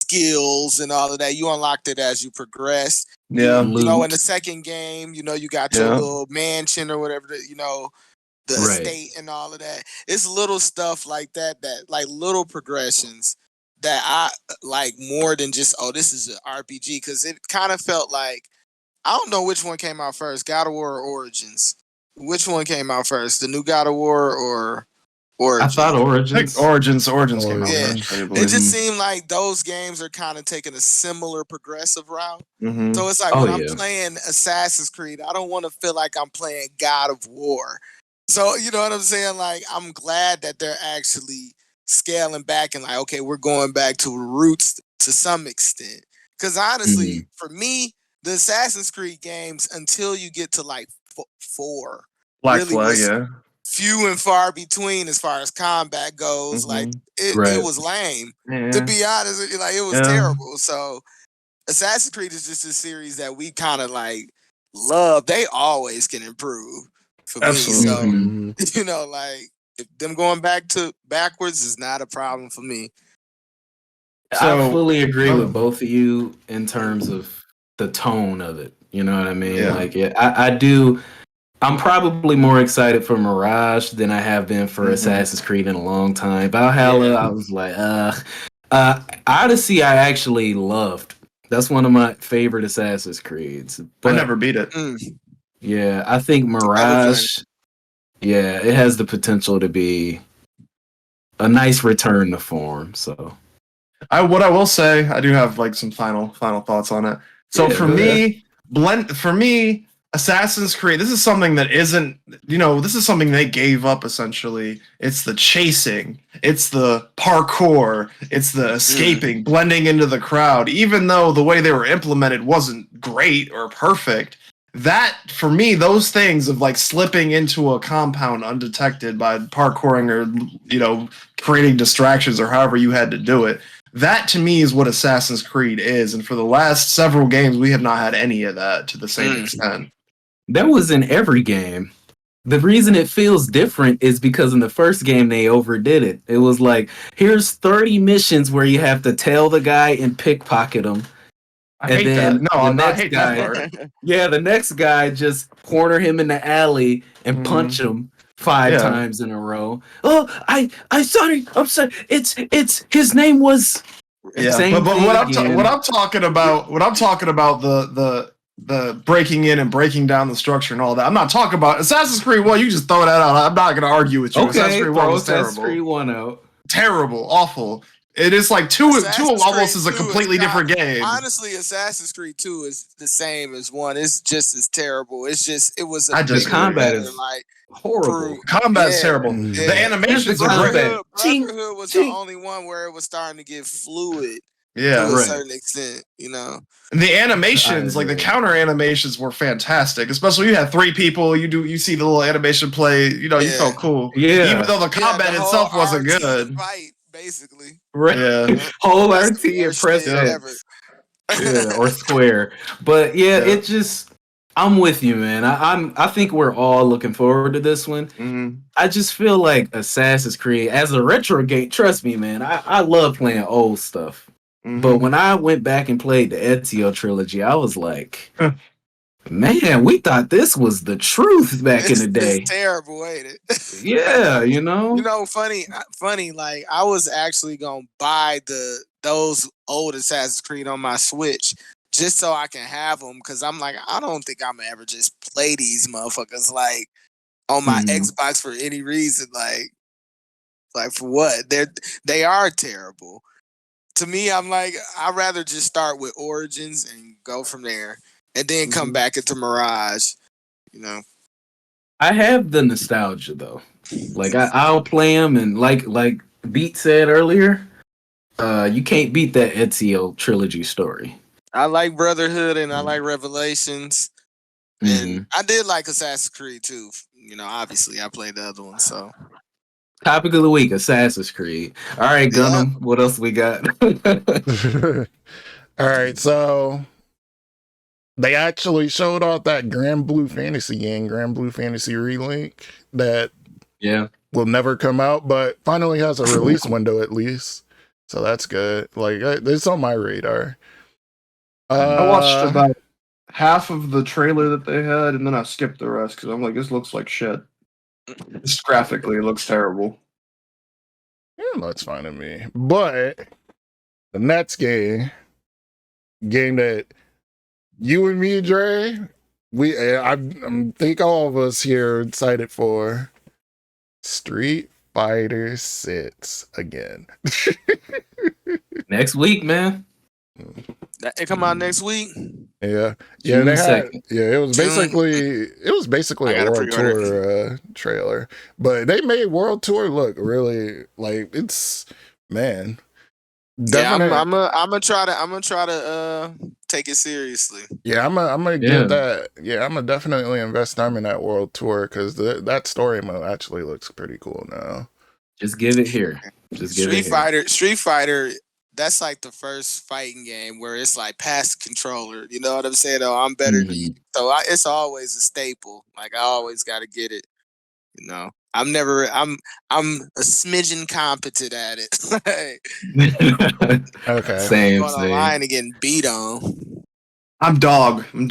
skills and all of that. You unlocked it as you progress. Yeah. You know, in Loot. the second game, you got your Yeah. little mansion or whatever, the Right. estate and all of that. It's little stuff like that, like little progressions that I like more than just, oh, this is an RPG. Because it kind of felt like, I don't know which one came out first, God of War or Origins. Which one came out first, the new God of War or I Origins? thought I think Origins. Origins came out Yeah, first, I it believe. just seemed like those games are kind of taking a similar progressive route. Mm-hmm. So it's like Oh, when I'm yeah. playing Assassin's Creed, I don't want to feel like I'm playing God of War. So you know what I'm saying? Like, I'm glad that they're actually scaling back and like, okay, we're going back to roots to some extent. Because honestly, for me, the Assassin's Creed games, until you get to like 4, Black really Flag, was yeah. few and far between as far as combat goes. Like it Right. was lame. Yeah. To be honest with you, like it was Yeah. terrible. So Assassin's Creed is just a series that we kind of like love. They always can improve for Absolutely. me. So like if them going backwards is not a problem for me. I So- fully agree with both of you in terms of the tone of it. You know what I mean? Yeah. Like, I do. I'm probably more excited for Mirage than I have been for Assassin's Creed in a long time. Valhalla, I was like, Odyssey, I actually loved. That's one of my favorite Assassin's Creeds. But I never beat it. yeah, I think Mirage, yeah, it has the potential to be a nice return to form. So What I will say, I do have like some final thoughts on it. So Yeah, for go me, Assassin's Creed, this is something that isn't, this is something they gave up essentially. It's the chasing, it's the parkour, it's the escaping, blending into the crowd. Even though the way they were implemented wasn't great or perfect, that for me, those things of like slipping into a compound undetected by parkouring or creating distractions or however you had to do it, that to me is what Assassin's Creed is. And for the last several games, we have not had any of that to the same extent. that was in every game. The reason it feels different is because in the first game they overdid it. It was like, here's 30 missions where you have to tail the guy and pickpocket him. I hate that. No, I hate guy, that part. Yeah, the next guy just corner him in the alley and punch him 5 times in a row. Oh, I'm sorry. It's his name was. Yeah, but what I'm talking about the breaking in and breaking down the structure and all that. I'm not talking about Assassin's Creed 1. You just throw that out. I'm not going to argue with you. Okay, Assassin's Creed 1 was Assassin's terrible. Creed 1 out. Terrible, awful. It is like two almost is a completely different game. Honestly, Assassin's Creed 2 is the same as 1. It's just as terrible. It's just The combat is like horrible. Combat's terrible. Yeah. The animations are great. Brotherhood was the only one where it was starting to get fluid. Yeah, to a certain extent, And the animations, like the counter animations, were fantastic. Especially you had 3 people. You see the little animation play. You felt cool. Yeah, even though the combat itself wasn't good. Fight, basically. Right. Yeah. Whole RT and press X. Yeah, or square. But it just. I'm with you, man. I think we're all looking forward to this one. Mm-hmm. I just feel like Assassin's Creed as a retro game. Trust me, man. I love playing old stuff. Mm-hmm. But when I went back and played the Ezio trilogy, I was like, man, we thought this was the truth back in the day. It's terrible, ain't it? Yeah, funny. Like I was actually gonna buy those old Assassin's Creed on my Switch just so I can have them, because I'm like, I don't think I'm gonna ever just play these motherfuckers like on my Xbox for any reason. Like for what? They are terrible. To me, I'm like, I'd rather just start with Origins and go from there, and then come back into Mirage. I have the nostalgia though. Like I'll play them, and like Beat said earlier, you can't beat that Ezio trilogy story. I like Brotherhood and I like Revelations, and I did like Assassin's Creed too. Obviously I played the other one, so Topic of the week: Assassin's Creed. All right, Gunnm. What else we got? All right, so they actually showed off that Granblue fantasy game, Granblue Fantasy Relink, that will never come out, but finally has a release window at least. So that's good. Like, it's on my radar. I watched about half of the trailer that they had, and then I skipped the rest because I'm like, this looks like shit. Just graphically, it looks terrible. Yeah, that's fine to me. But the next game that you and me, Dray, I think all of us here are excited for Street Fighter 6 again. Next week, man. It come out next week. Yeah, June they had. 2nd. Yeah, it was basically I a gotta World Tour trailer, but they made World Tour look really like it's man. Yeah, Definite, I'm gonna try to take it seriously. yeah, I'm gonna give that. Yeah, I'm gonna definitely invest time in that World Tour because that story mode actually looks pretty cool now. Just give it here. Street Fighter. That's like the first fighting game where it's like pass the controller. You know what I'm saying? Oh, I'm better than you. So it's always a staple. Like I always got to get it. You know, I'm a smidgen competent at it. Okay, same. Going online and getting beat on. I'm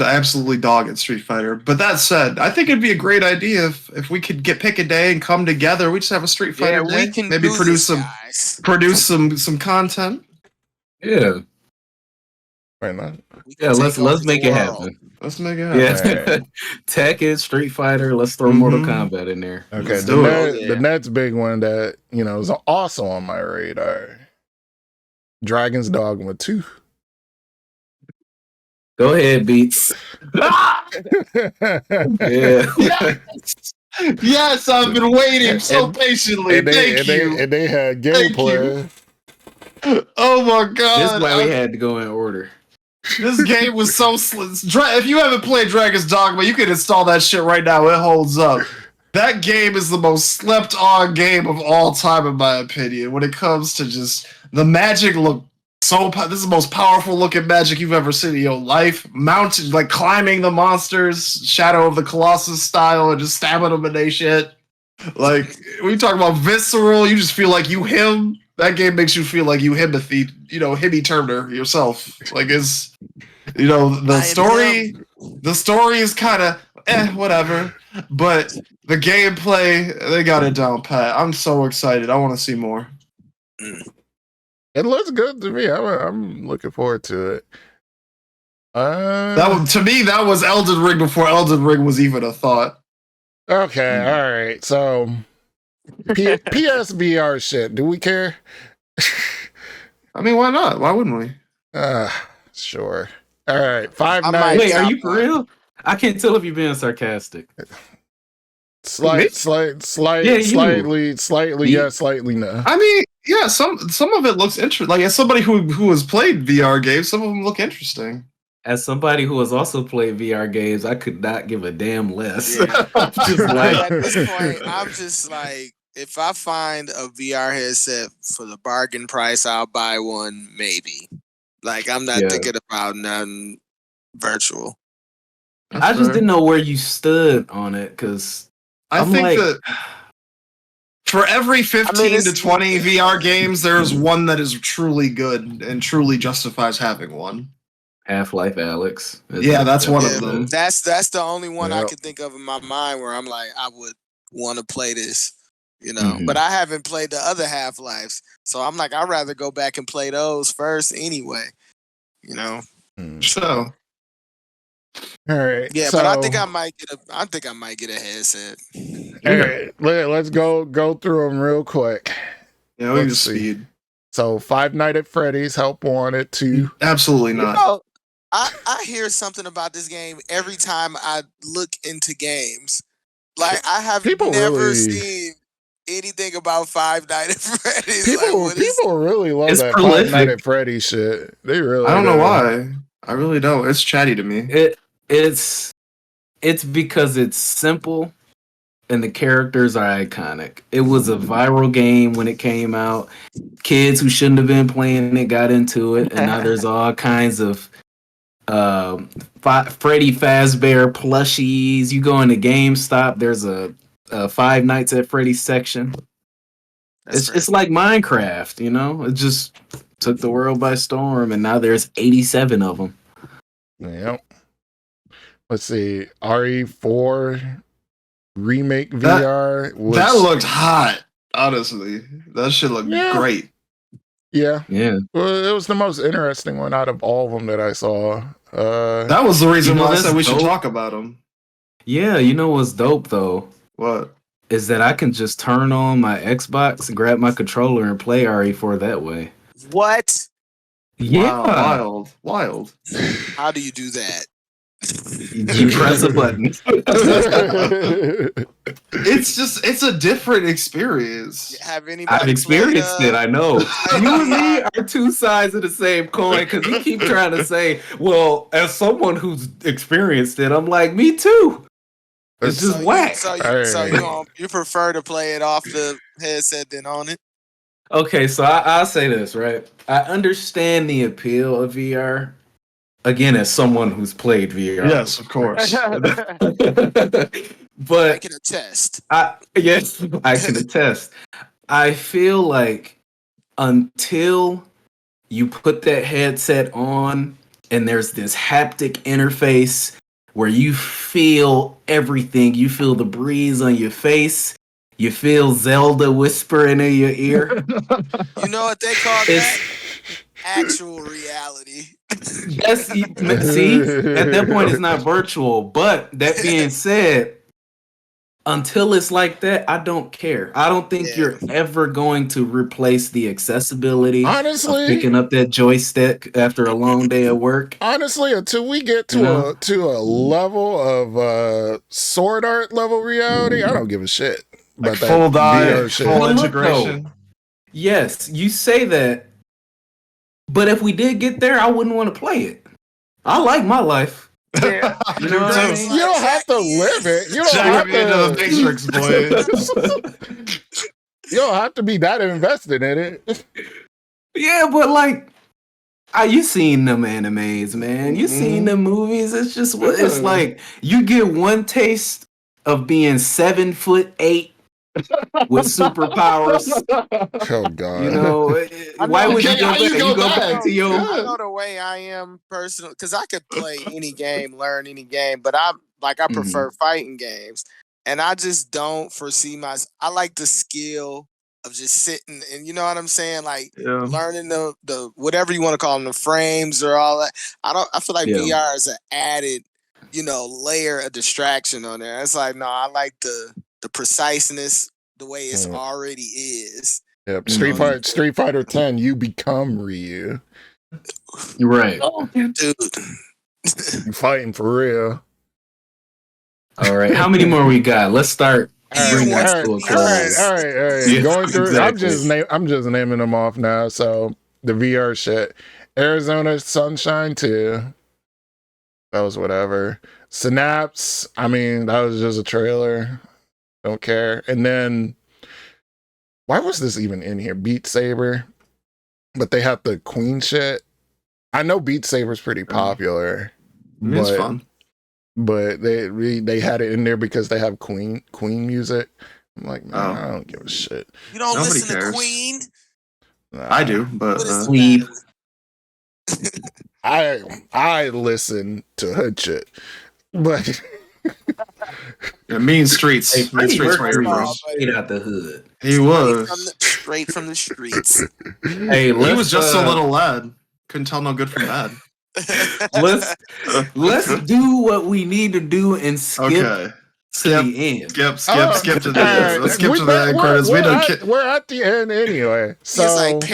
absolutely dog at Street Fighter. But that said, I think it'd be a great idea if we could pick a day and come together. We just have a Street Fighter day. We can maybe produce some content. Yeah. right now. Yeah, let's make it happen. Let's make it happen. Yeah. Right. Tekken, Street Fighter, let's throw Mortal Kombat in there. Okay, Let's do it. the next big one that is also on my radar. Dragon's Dogma 2. Go ahead, Beats. Yeah. Yes, I've been waiting so patiently. Thank you. And they had gameplay. Oh my god! This is why we had to go in order. This game was so if you haven't played Dragon's Dogma, you can install that shit right now. It holds up. That game is the most slept-on game of all time, in my opinion. When it comes to just the magic, this is the most powerful looking magic you've ever seen in your life. Mounted, like climbing the monsters, Shadow of the Colossus style, and just stabbing them and they shit. Like when you talk about visceral, you just feel like you him. That game makes you feel like you Hibby Turner yourself. Like it's, the story is kind of whatever, but the gameplay, they got it down pat. I'm so excited. I want to see more. It looks good to me. I'm looking forward to it. To me, that was Elden Ring before Elden Ring was even a thought. Okay, all right. So PSVR shit. Do we care? I mean, why not? Why wouldn't we? Sure. All right. 5 Nights. Wait, are you for real? I can't tell if you're being sarcastic. Slightly, yeah, slightly no. I mean, yeah, some of it looks interesting. Like as somebody who has played VR games, some of them look interesting. As somebody who has also played VR games, I could not give a damn less. Yeah. Just at this point, I'm just like, if I find a VR headset for the bargain price, I'll buy one, maybe. Like, I'm not thinking about nothing virtual. I just didn't know where you stood on it, because I think that for every 15 to 20 VR games, there's one that is truly good and truly justifies having one. Half-Life Alyx. Yeah, that's one of them. That's the only one I can think of in my mind where I'm like, I would want to play this, But I haven't played the other Half-Lives, so I'm like, I'd rather go back and play those first anyway, So, all right. Yeah, so, but I think I might get a headset. All right, let's go through them real quick. Yeah, we just speed. So, Five Nights at Freddy's, Help Wanted 2. Absolutely not. I hear something about this game every time I look into games. Like I have never seen anything about Five Nights at Freddy's. People really love that prolific. Five Nights at Freddy's shit. They really. I don't know why. I really don't. It's chatty to me. It's because it's simple. and the characters are iconic. It was a viral game when it came out. Kids who shouldn't have been playing it got into it, and now there's all kinds of Freddy Fazbear plushies. You go into GameStop, there's a Five Nights at Freddy's section. It's like Minecraft, you know? It just took the world by storm, and now there's 87 of them. Yep. Let's see. RE4 remake VR. That looked hot, honestly. That shit looked great. Yeah. Yeah. Well, it was the most interesting one out of all of them that I saw. That was the reason why I said we should dope. talk about them. Yeah, you know what's dope, though? What? Is that I can just turn on my Xbox, grab my controller, and play RE4 that way. What? Yeah. Wow, wild. How do you do that? You press a button. It's a different experience. Have anybody I've experienced it, I know. You and me are two sides of the same coin, because you keep trying to say, well, as someone who's experienced it, I'm like, me too. It's just whack. You prefer to play it off the headset than on it? Okay, so I'll say this, right? I understand the appeal of VR. Again, as someone who's played VR. Yes, of course. But I can attest. Yes, I can attest. I feel like until you put that headset on and there's this haptic interface where you feel everything, you feel the breeze on your face, you feel Zelda whispering in your ear. You know what they call that? Actual reality. Yes, see, at that point it's not virtual. But that being said, until it's like that, I don't care. I don't think you're ever going to replace the accessibility honestly of picking up that joystick after a long day of work. Honestly, until we get to a level of sword art level reality, I don't give a shit about that full dive, VR shit. full Well, look, integration. though, yes, you say that, but if we did get there, I wouldn't want to play it. I like my life. Yeah. You know what I mean? You don't have to live it. You don't have Jack into the Matrix, boy. You don't have to be that invested in it. Yeah, but like, you seen them animes, man. You seen them movies. It's just it's like you get one taste of being 7'8" with superpowers. Oh God! You know, why would you go back? You go back to your. I know the way I am personally, because I could play any game, learn any game, but I prefer fighting games, and I just don't foresee I like the skill of just sitting, and you know what I'm saying, like learning the whatever you want to call them, the frames or all that. I feel like VR is an added, layer of distraction on there. It's like, no, I like the preciseness, the way it's already is. Yep. Street Fighter 10, you become Ryu. Right. Oh, dude. You fighting for real. All right. How many more we got? Let's start. All right. Yeah, Going through. exactly. I'm just naming them off now. So the VR shit. Arizona Sunshine 2. That was whatever. Synapse. I mean, that was just a trailer. Don't care. And then, why was this even in here? Beat Saber, but they have the Queen shit. I know Beat Saber's pretty popular. It's fun, but they had it in there because they have Queen music. I'm like, man, I don't give a shit. You don't Nobody listen cares. to Queen? I do, but Sleep. I listen to hood shit, but. Mean Streets. Hey, Mean Streets where you're from. Straight out the hood. He was. Straight from the streets. Hey, He was just a little lad. Couldn't tell no good from bad. let's do what we need to do and skip to the end. Skip to the end. Let's skip to the end credits. We're at the end anyway. So like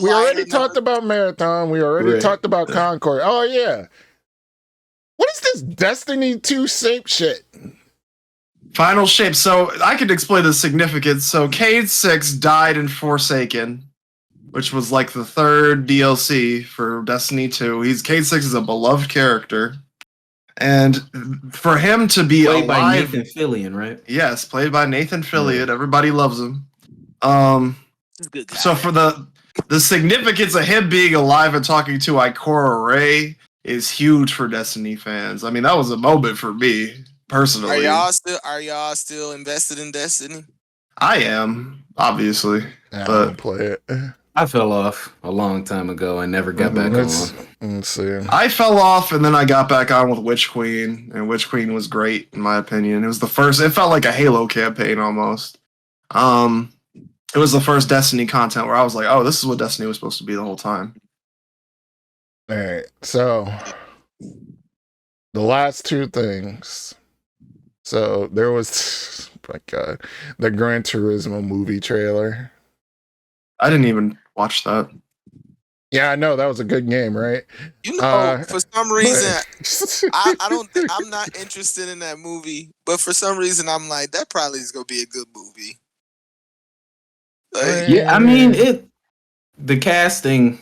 we already talked about Marathon. We already talked about Concord. Oh yeah. What is this Destiny 2 shape shit? Final shape. So I could explain the significance. So Cade 6 died in Forsaken, which was like the third DLC for Destiny 2. Cade 6 is a beloved character. And for him to be Played by alive, Nathan Fillion, right? yes, played by Nathan Fillion. Yeah. Everybody loves him. He's a good guy. So for the significance of him being alive and talking to Ikora Ray is huge for Destiny fans. I mean, that was a moment for me personally. Are y'all still invested in Destiny? I am, obviously. I But- don't play it. I fell off a long time ago and never got back Let's on. see. I fell off and then I got back on with Witch Queen, and Witch Queen was great in my opinion. It was the first. It felt like a Halo campaign almost. It was the first Destiny content where I was like, oh, this is what Destiny was supposed to be the whole time. All right, so the last two things. So there was, my God, the Gran Turismo movie trailer. I didn't even watch that. Yeah, I know that was a good game, right? You know, for some reason, I'm not interested in that movie, but for some reason, I'm like, that probably is gonna be a good movie. Like, Yeah, I mean the casting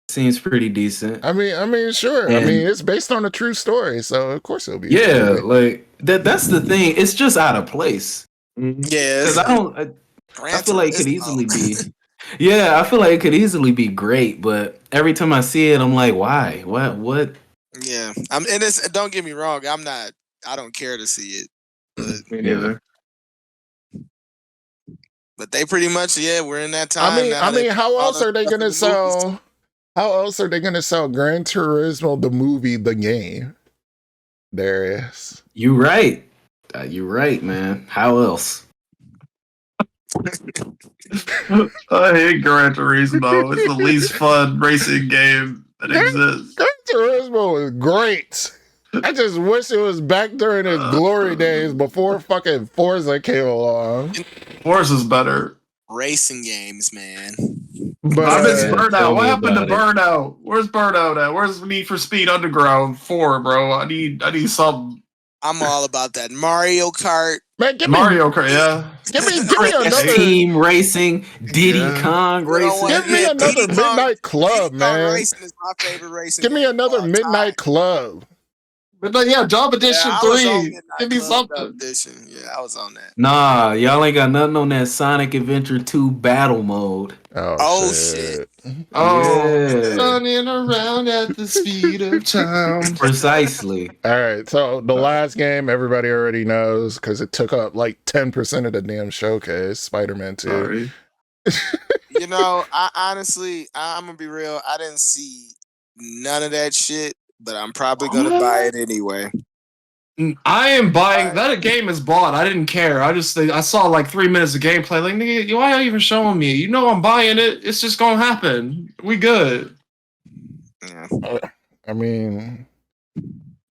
seems pretty decent. I mean, sure. I And- mean, it's based on a true story, so of course it'll be. a Yeah, good movie. like that's the thing. It's just out of place. yeah, Because it's I feel like it could easily be. Yeah, I feel like it could easily be great, but every time I see it, I'm like, why? What? Yeah, and it's, don't get me wrong, I don't care to see it, but, Me neither. but they pretty much, we're in that time. I mean, how all else the are they stuff in gonna the movies. sell? How else are they gonna sell Gran Turismo the movie, the game? Darius. You right. You right, man. How else? I hate Gran Turismo. It's the least fun racing game that exists. Gran Turismo is great. I just wish it was back during its glory days before fucking Forza came along. Forza's better. Racing games, man. But I miss Tell Burnout. me What happened to about it. Burnout? Where's Burnout at? Where's Need for Speed Underground 4, bro? I need something. I'm all about that Mario Kart. man, give me Mario Kart, yeah. give me another Team racing, Diddy Yeah. Kong You know racing. what? give me Yeah, another Diddy Kong- Midnight Club, Diddy Kong man. Racing is my favorite racing. Give me game another of all Midnight time. Club. But yeah, Job Edition Yeah, I was on 3. Midnight Give me Club something. Edition. Yeah, I was on that. Nah, y'all ain't got nothing on that Sonic Adventure 2 battle mode. Oh, shit. Oh, Yeah. running around at the speed of sound. Precisely. All right, so the last game everybody already knows because it took up like 10% of the damn showcase, Spiderman 2. Sorry. You know, I'm gonna be real. I didn't see none of that shit, but I'm probably gonna buy it anyway. I am buying that game is bought. I didn't care. I saw like 3 minutes of gameplay. Like, nigga, why are you even showing me? You know I'm buying it. It's just gonna happen. We good. Yeah. I mean,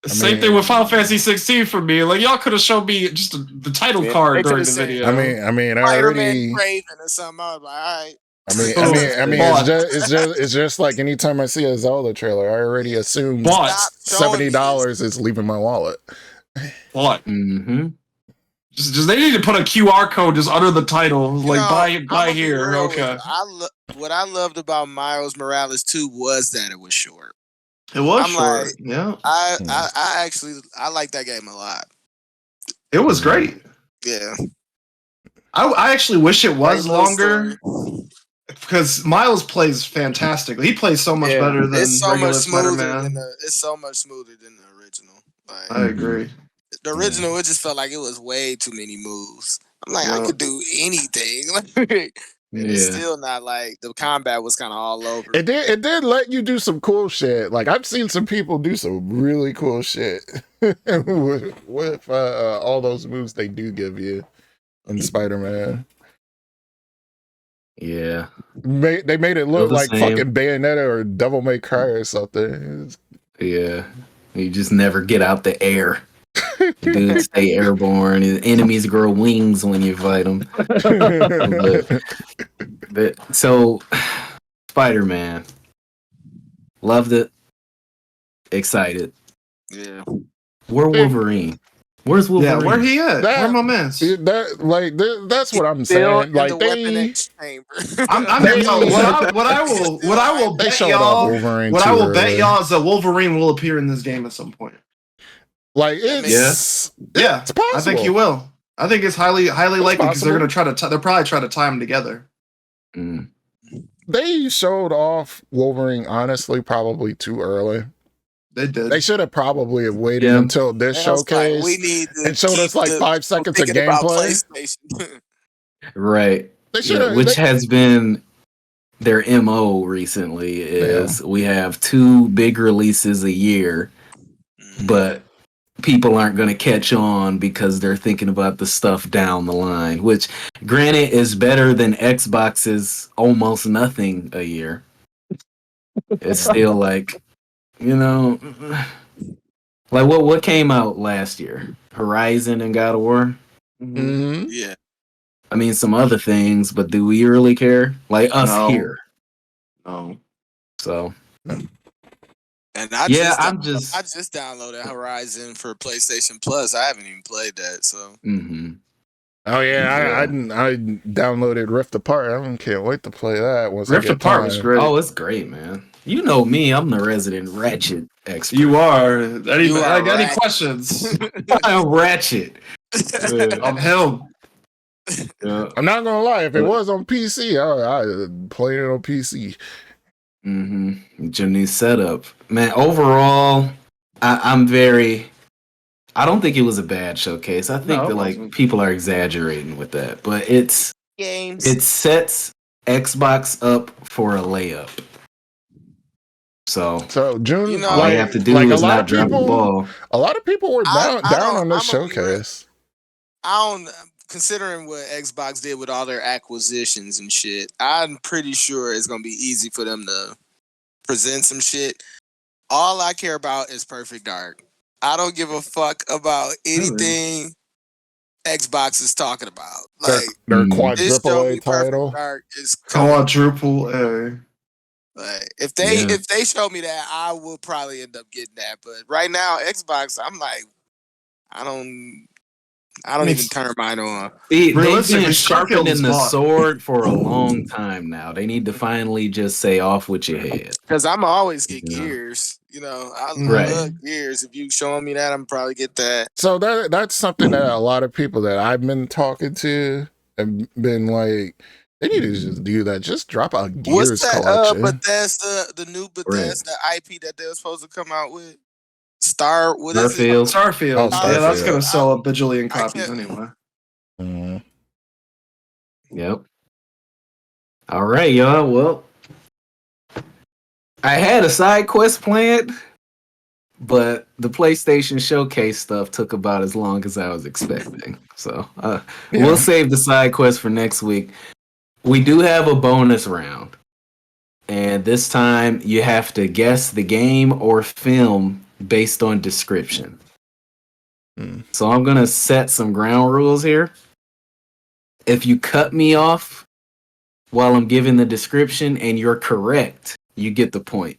Same thing with Final Fantasy 16 for me. Like y'all could have shown me just the title Yeah, card they during coulda the said- video. I already. Spider-Man Craven or something. I was like, all right. It's just like anytime I see a Zelda trailer, I already assume But Stop showing me $70 is leaving my wallet. what? Mm-hmm. Just they need to put a QR code just under the title, You like know, buy I'ma be here. real with Okay. you. What I loved about Miles Morales 2 was that it was short. It was I'm short. like- Yeah. I actually like that game a lot. It was great. Yeah. I actually wish it was Great little longer story. because Miles plays fantastic. He plays so much Yeah. better than It's so regular much smoother Spider-Man. it's so much smoother than the original. Like I agree. the original, it just felt like it was way too many moves. I'm like, I Yeah. could do anything. Like, and it's Yeah. still not like the combat was kind of all over. It did let you do some cool shit. Like I've seen some people do some really cool shit with all those moves they do give you in Spider-Man. Yeah. They made it look the like same. fucking Bayonetta or Devil May Cry or something. Yeah. You just never get out the air. Dudes stay airborne. His enemies grow wings when you fight them. So, Spider-Man. Loved it. Excited. Yeah. Where Wolverine? Where's Wolverine? Yeah, where he at? That- Where my man? That's what I'm Still saying. in Like the weapon they exchange. I'm They- what I will they bet showed y'all off Wolverine. what too I will bet early. y'all is that Wolverine will appear in this game at some point. Like Yes. Yeah, it's possible. I think you will. I think it's highly likely because they're possible. going to they'll probably try to tie them together. Mm. They showed off Wolverine honestly probably too early. They did. They should have probably have waited Yeah. until this And I was like, showcase we need to and showed us keep like the 5 seconds of thinking about gameplay. PlayStation. Right. They should have. Which has been their MO recently is we have 2 big releases a year, but people aren't going to catch on because they're thinking about the stuff down the line, which granted is better than Xbox's almost nothing a year. It's still like, like what came out last year? Horizon and God of War? Mm-hmm. Yeah. I mean, some other things, but do we really care? Like us No. here. No. So, And I just downloaded Horizon for PlayStation Plus. I haven't even played that, so. mm-hmm. Oh yeah, I downloaded Rift Apart. I can't wait to play that. Rift Apart was great. Oh, it's great, man. You know me, I'm the resident Ratchet expert. You are. Any Ratchet. questions? I'm Ratchet. I'm him. Yeah. I'm not gonna lie. If it was on PC, I played it on PC. Mm-hmm. Your new setup, man. Overall, I don't think it was a bad showcase. I think that people are exaggerating with that, but it sets Xbox up for a layup. So June, all you have to do is not drop the ball. A lot of people were down on this showcase. Considering what Xbox did with all their acquisitions and shit, I'm pretty sure it's gonna be easy for them to present some shit. All I care about is Perfect Dark. I don't give a fuck about anything Xbox is talking about. Like their quadruple A title. Dark is quadruple A. Like if they show me that, I will probably end up getting that. But right now, Xbox, I'm like, I don't even turn mine on. They've been sharpening the sword for a long time now. They need to finally just say off with your head. Because I'm always get Gears. I love Gears. If you showing me that, I'm probably get that. So that's something that a lot of people that I've been talking to have been like, they need to just do that. Just drop a Gears collection. Bethesda, the new Bethesda IP that they were supposed to come out with. Starfield. Starfield. Yeah, that's gonna sell a bajillion copies anyway. Yep. All right, y'all. Well, I had a side quest planned, but the PlayStation Showcase stuff took about as long as I was expecting. So we'll save the side quest for next week. We do have a bonus round, and this time you have to guess the game or film based on description. So I'm gonna set some ground rules here. If you cut me off while I'm giving the description and you're correct, you get the point.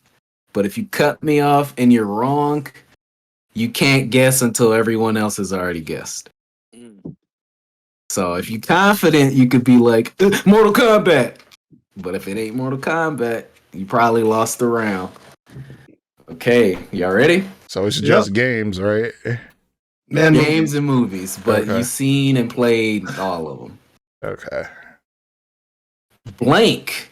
But if you cut me off and you're wrong, you can't guess until everyone else has already guessed. So if you're confident, you could be like, Mortal Kombat. But if it ain't Mortal Kombat, you probably lost the round. Okay, y'all ready? So it's just games, right? Games and movies, but you've seen and played all of them. Okay. Blank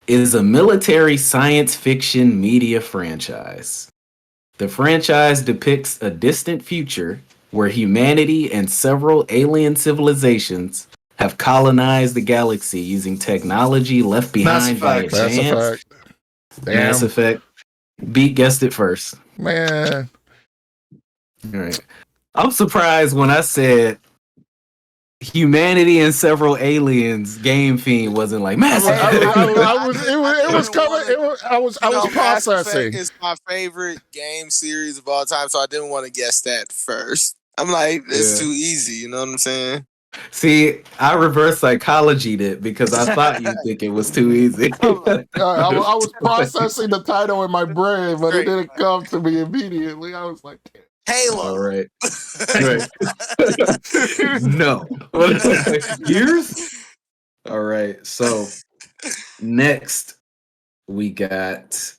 is a military science fiction media franchise. The franchise depicts a distant future where humanity and several alien civilizations have colonized the galaxy using technology left behind by advanced Mass Effect. Beat guessed it first. Man. All right. I'm surprised when I said humanity and several aliens. Gangfiend wasn't like Mass Effect. It was coming. I was processing. It's my favorite game series of all time, so I didn't want to guess that first. I'm like, it's too easy. You know what I'm saying? See, I reverse psychologied it because I thought you'd think it was too easy. I was processing the title in my brain, but it didn't come to me immediately. I was like, Halo. All right. No. Years? All right. So next we got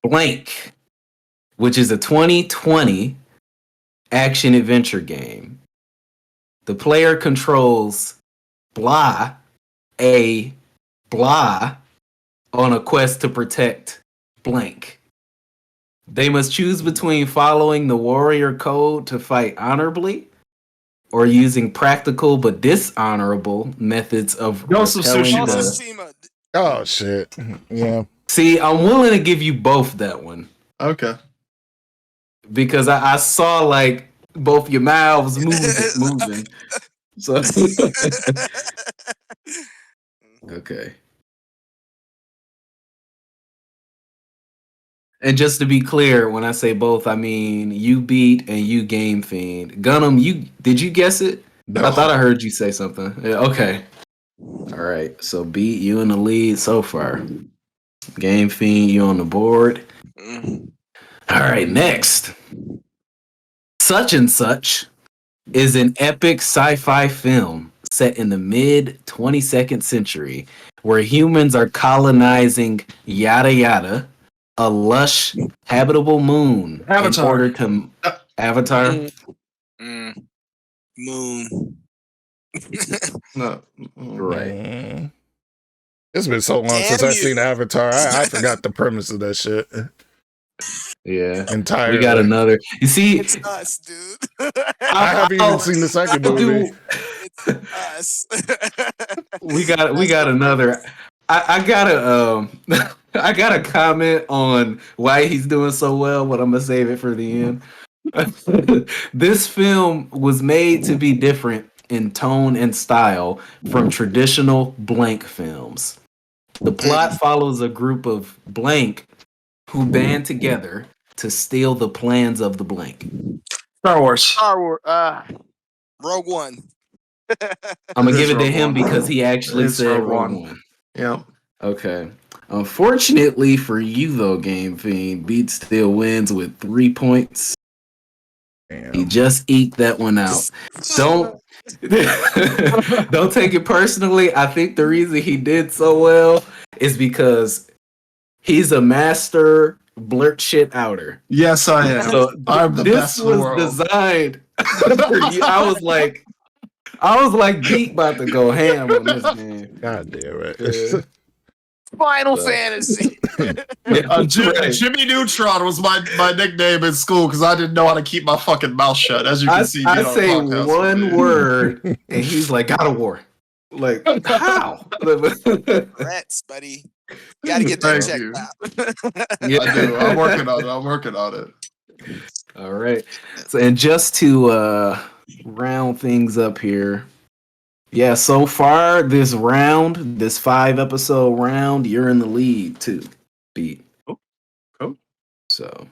Blank which is a 2020 action adventure game. The player controls Blah, a Blah, on a quest to protect blank. They must choose between following the warrior code to fight honorably or using practical but dishonorable methods of Ghost of repelling Tsushima. the... Tsushima. Oh shit. Yeah. See, I'm willing to give you both that one Okay. because I saw like both your mouths moving. So okay. And just to be clear, when I say both, I mean you beat and you Gamefiend. Gunnm, did you guess it? No. I thought I heard you say something. Yeah, okay. All right. So beat you in the lead so far. Gamefiend, you on the board. All right, next. Such and Such is an epic sci-fi film set in the mid-22nd century where humans are colonizing yada yada, a lush, habitable moon Avatar. in order to... Avatar? Moon. No. Right. Mm. It's been so long since Damn I've you. seen Avatar. I forgot the premise of that shit Yeah. entirely. We got another. You see... It's us, dude. I haven't even seen the second movie. It's us. We got another. I gotta I got a comment on why he's doing so well, but I'm gonna save it for the end. This film was made to be different in tone and style from traditional blank films. The plot follows a group of blank who band together to steal the plans of the blank. Star Wars. Star Wars. Rogue One. I'm gonna It is give it to Rogue him One. because he actually It is said Rogue Rogue One. One. Yep. Okay. Unfortunately for you, though, Gamefiend, Beat still wins with 3 points. Damn. He just eked that one out. Don't don't take it personally. I think the reason he did so well is because he's a master blurt shit outer. Yes, I am. So I'm the this best in the was world. designed for you. I was like, Beat about to go ham on this game. God damn it. Yeah. Final Fantasy. Jimmy Neutron was my nickname in school because I didn't know how to keep my fucking mouth shut. As you can see, I being on a say podcast with one me. word, and he's like, God of War. Like, how? Congrats, buddy. Gotta get that Thank checked you. out. Yeah. I do. I'm working on it. All right. So, and just to round things up here. Yeah, so far this round, this 5-episode round, you're in the lead too, Beat. Cool. So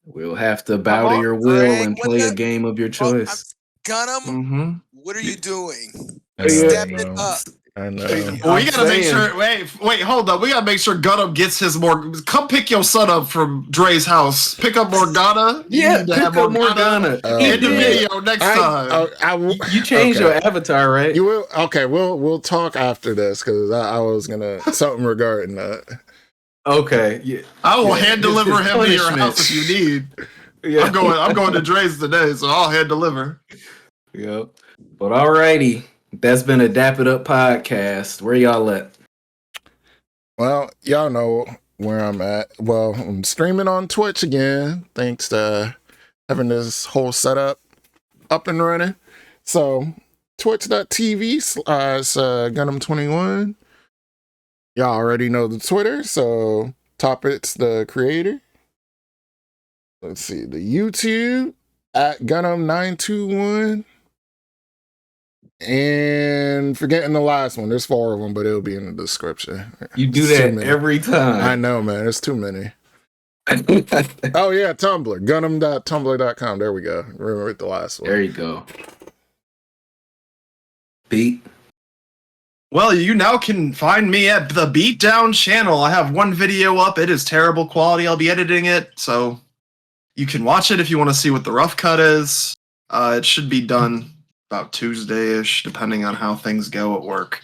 we'll have to bow to your will Greg, and what play the- a game of your choice. Gunnm, Mm-hmm. what are you doing? I Step know. it up. I know. Well, we I'm gotta make saying- sure. Wait, hold up. We gotta make sure Gunnm gets his more. Come pick your son up from Dre's house. Pick up Morgana. You Yeah, need to pick have up Morgana. Oh, in the man. video next time. You changed okay. your avatar, right? You will. Okay, we'll talk after this because I was gonna something regarding that. Okay. Yeah. I will Yeah, hand deliver his him to your punishment. house if you need. Yeah. I'm going to Dre's today, so I'll hand deliver. Yep. But alrighty. That's been a Dap It Up podcast. Where y'all at? Well, y'all know where I'm at. Well, I'm streaming on Twitch again, thanks to having this whole setup up and running. So, twitch.tv/Gunnm21. Y'all already know the Twitter, so Top It's the creator. Let's see, the YouTube at Gunnm921. And forgetting the last one, there's 4 of them, but it'll be in the description. You do It's too that many. every I time. know, man. There's too many. Oh, yeah, Tumblr. Gunnm.tumblr.com. There we go. Remember the last one. There you go. Beat. Well, you now can find me at the Beatdown channel. I have one video up. It is terrible quality. I'll be editing it, so you can watch it if you want to see what the rough cut is. It should be done about Tuesday-ish, depending on how things go at work.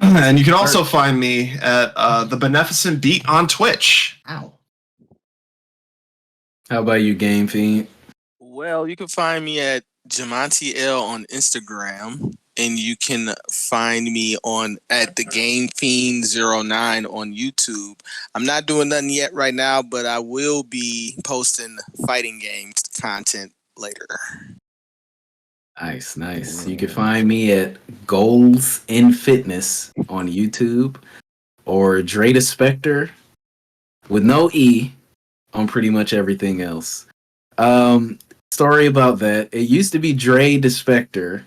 And you can also find me at The Beneficent Beat on Twitch. Ow. How about you, Gangfiend? Well, you can find me at Jamonti L on Instagram, and you can find me on at the Gamefiend09 on YouTube. I'm not doing nothing yet right now, but I will be posting fighting game content later. Nice. You can find me at Goals in Fitness on YouTube or Dray the Spectre with no E on pretty much everything else. Story about that. It used to be Dray the Spectre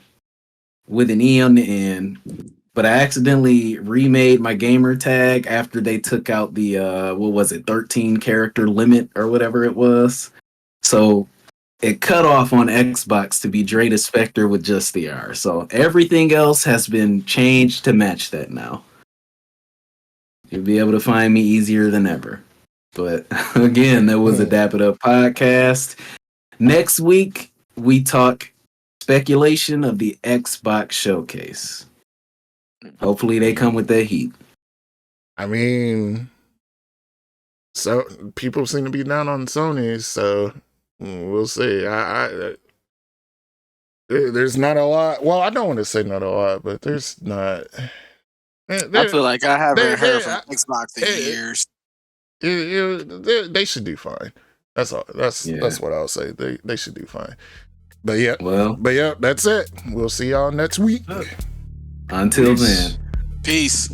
with an E on the end, but I accidentally remade my gamer tag after they took out the 13 character limit or whatever it was. So it cut off on Xbox to be Dray the Spectre with just the R. So everything else has been changed to match that now. You'll be able to find me easier than ever. But again, that was a Dap It Up podcast. Next week, we talk speculation of the Xbox showcase. Hopefully they come with that heat. I mean, so people seem to be down on Sony, so we'll see. There's not a lot. Well, I don't want to say not a lot, but there's not. I feel like I haven't heard from Xbox in years. They should do fine. That's all. That's what I'll say. They should do fine. But yeah, that's it. We'll see y'all next week. Until then. Peace.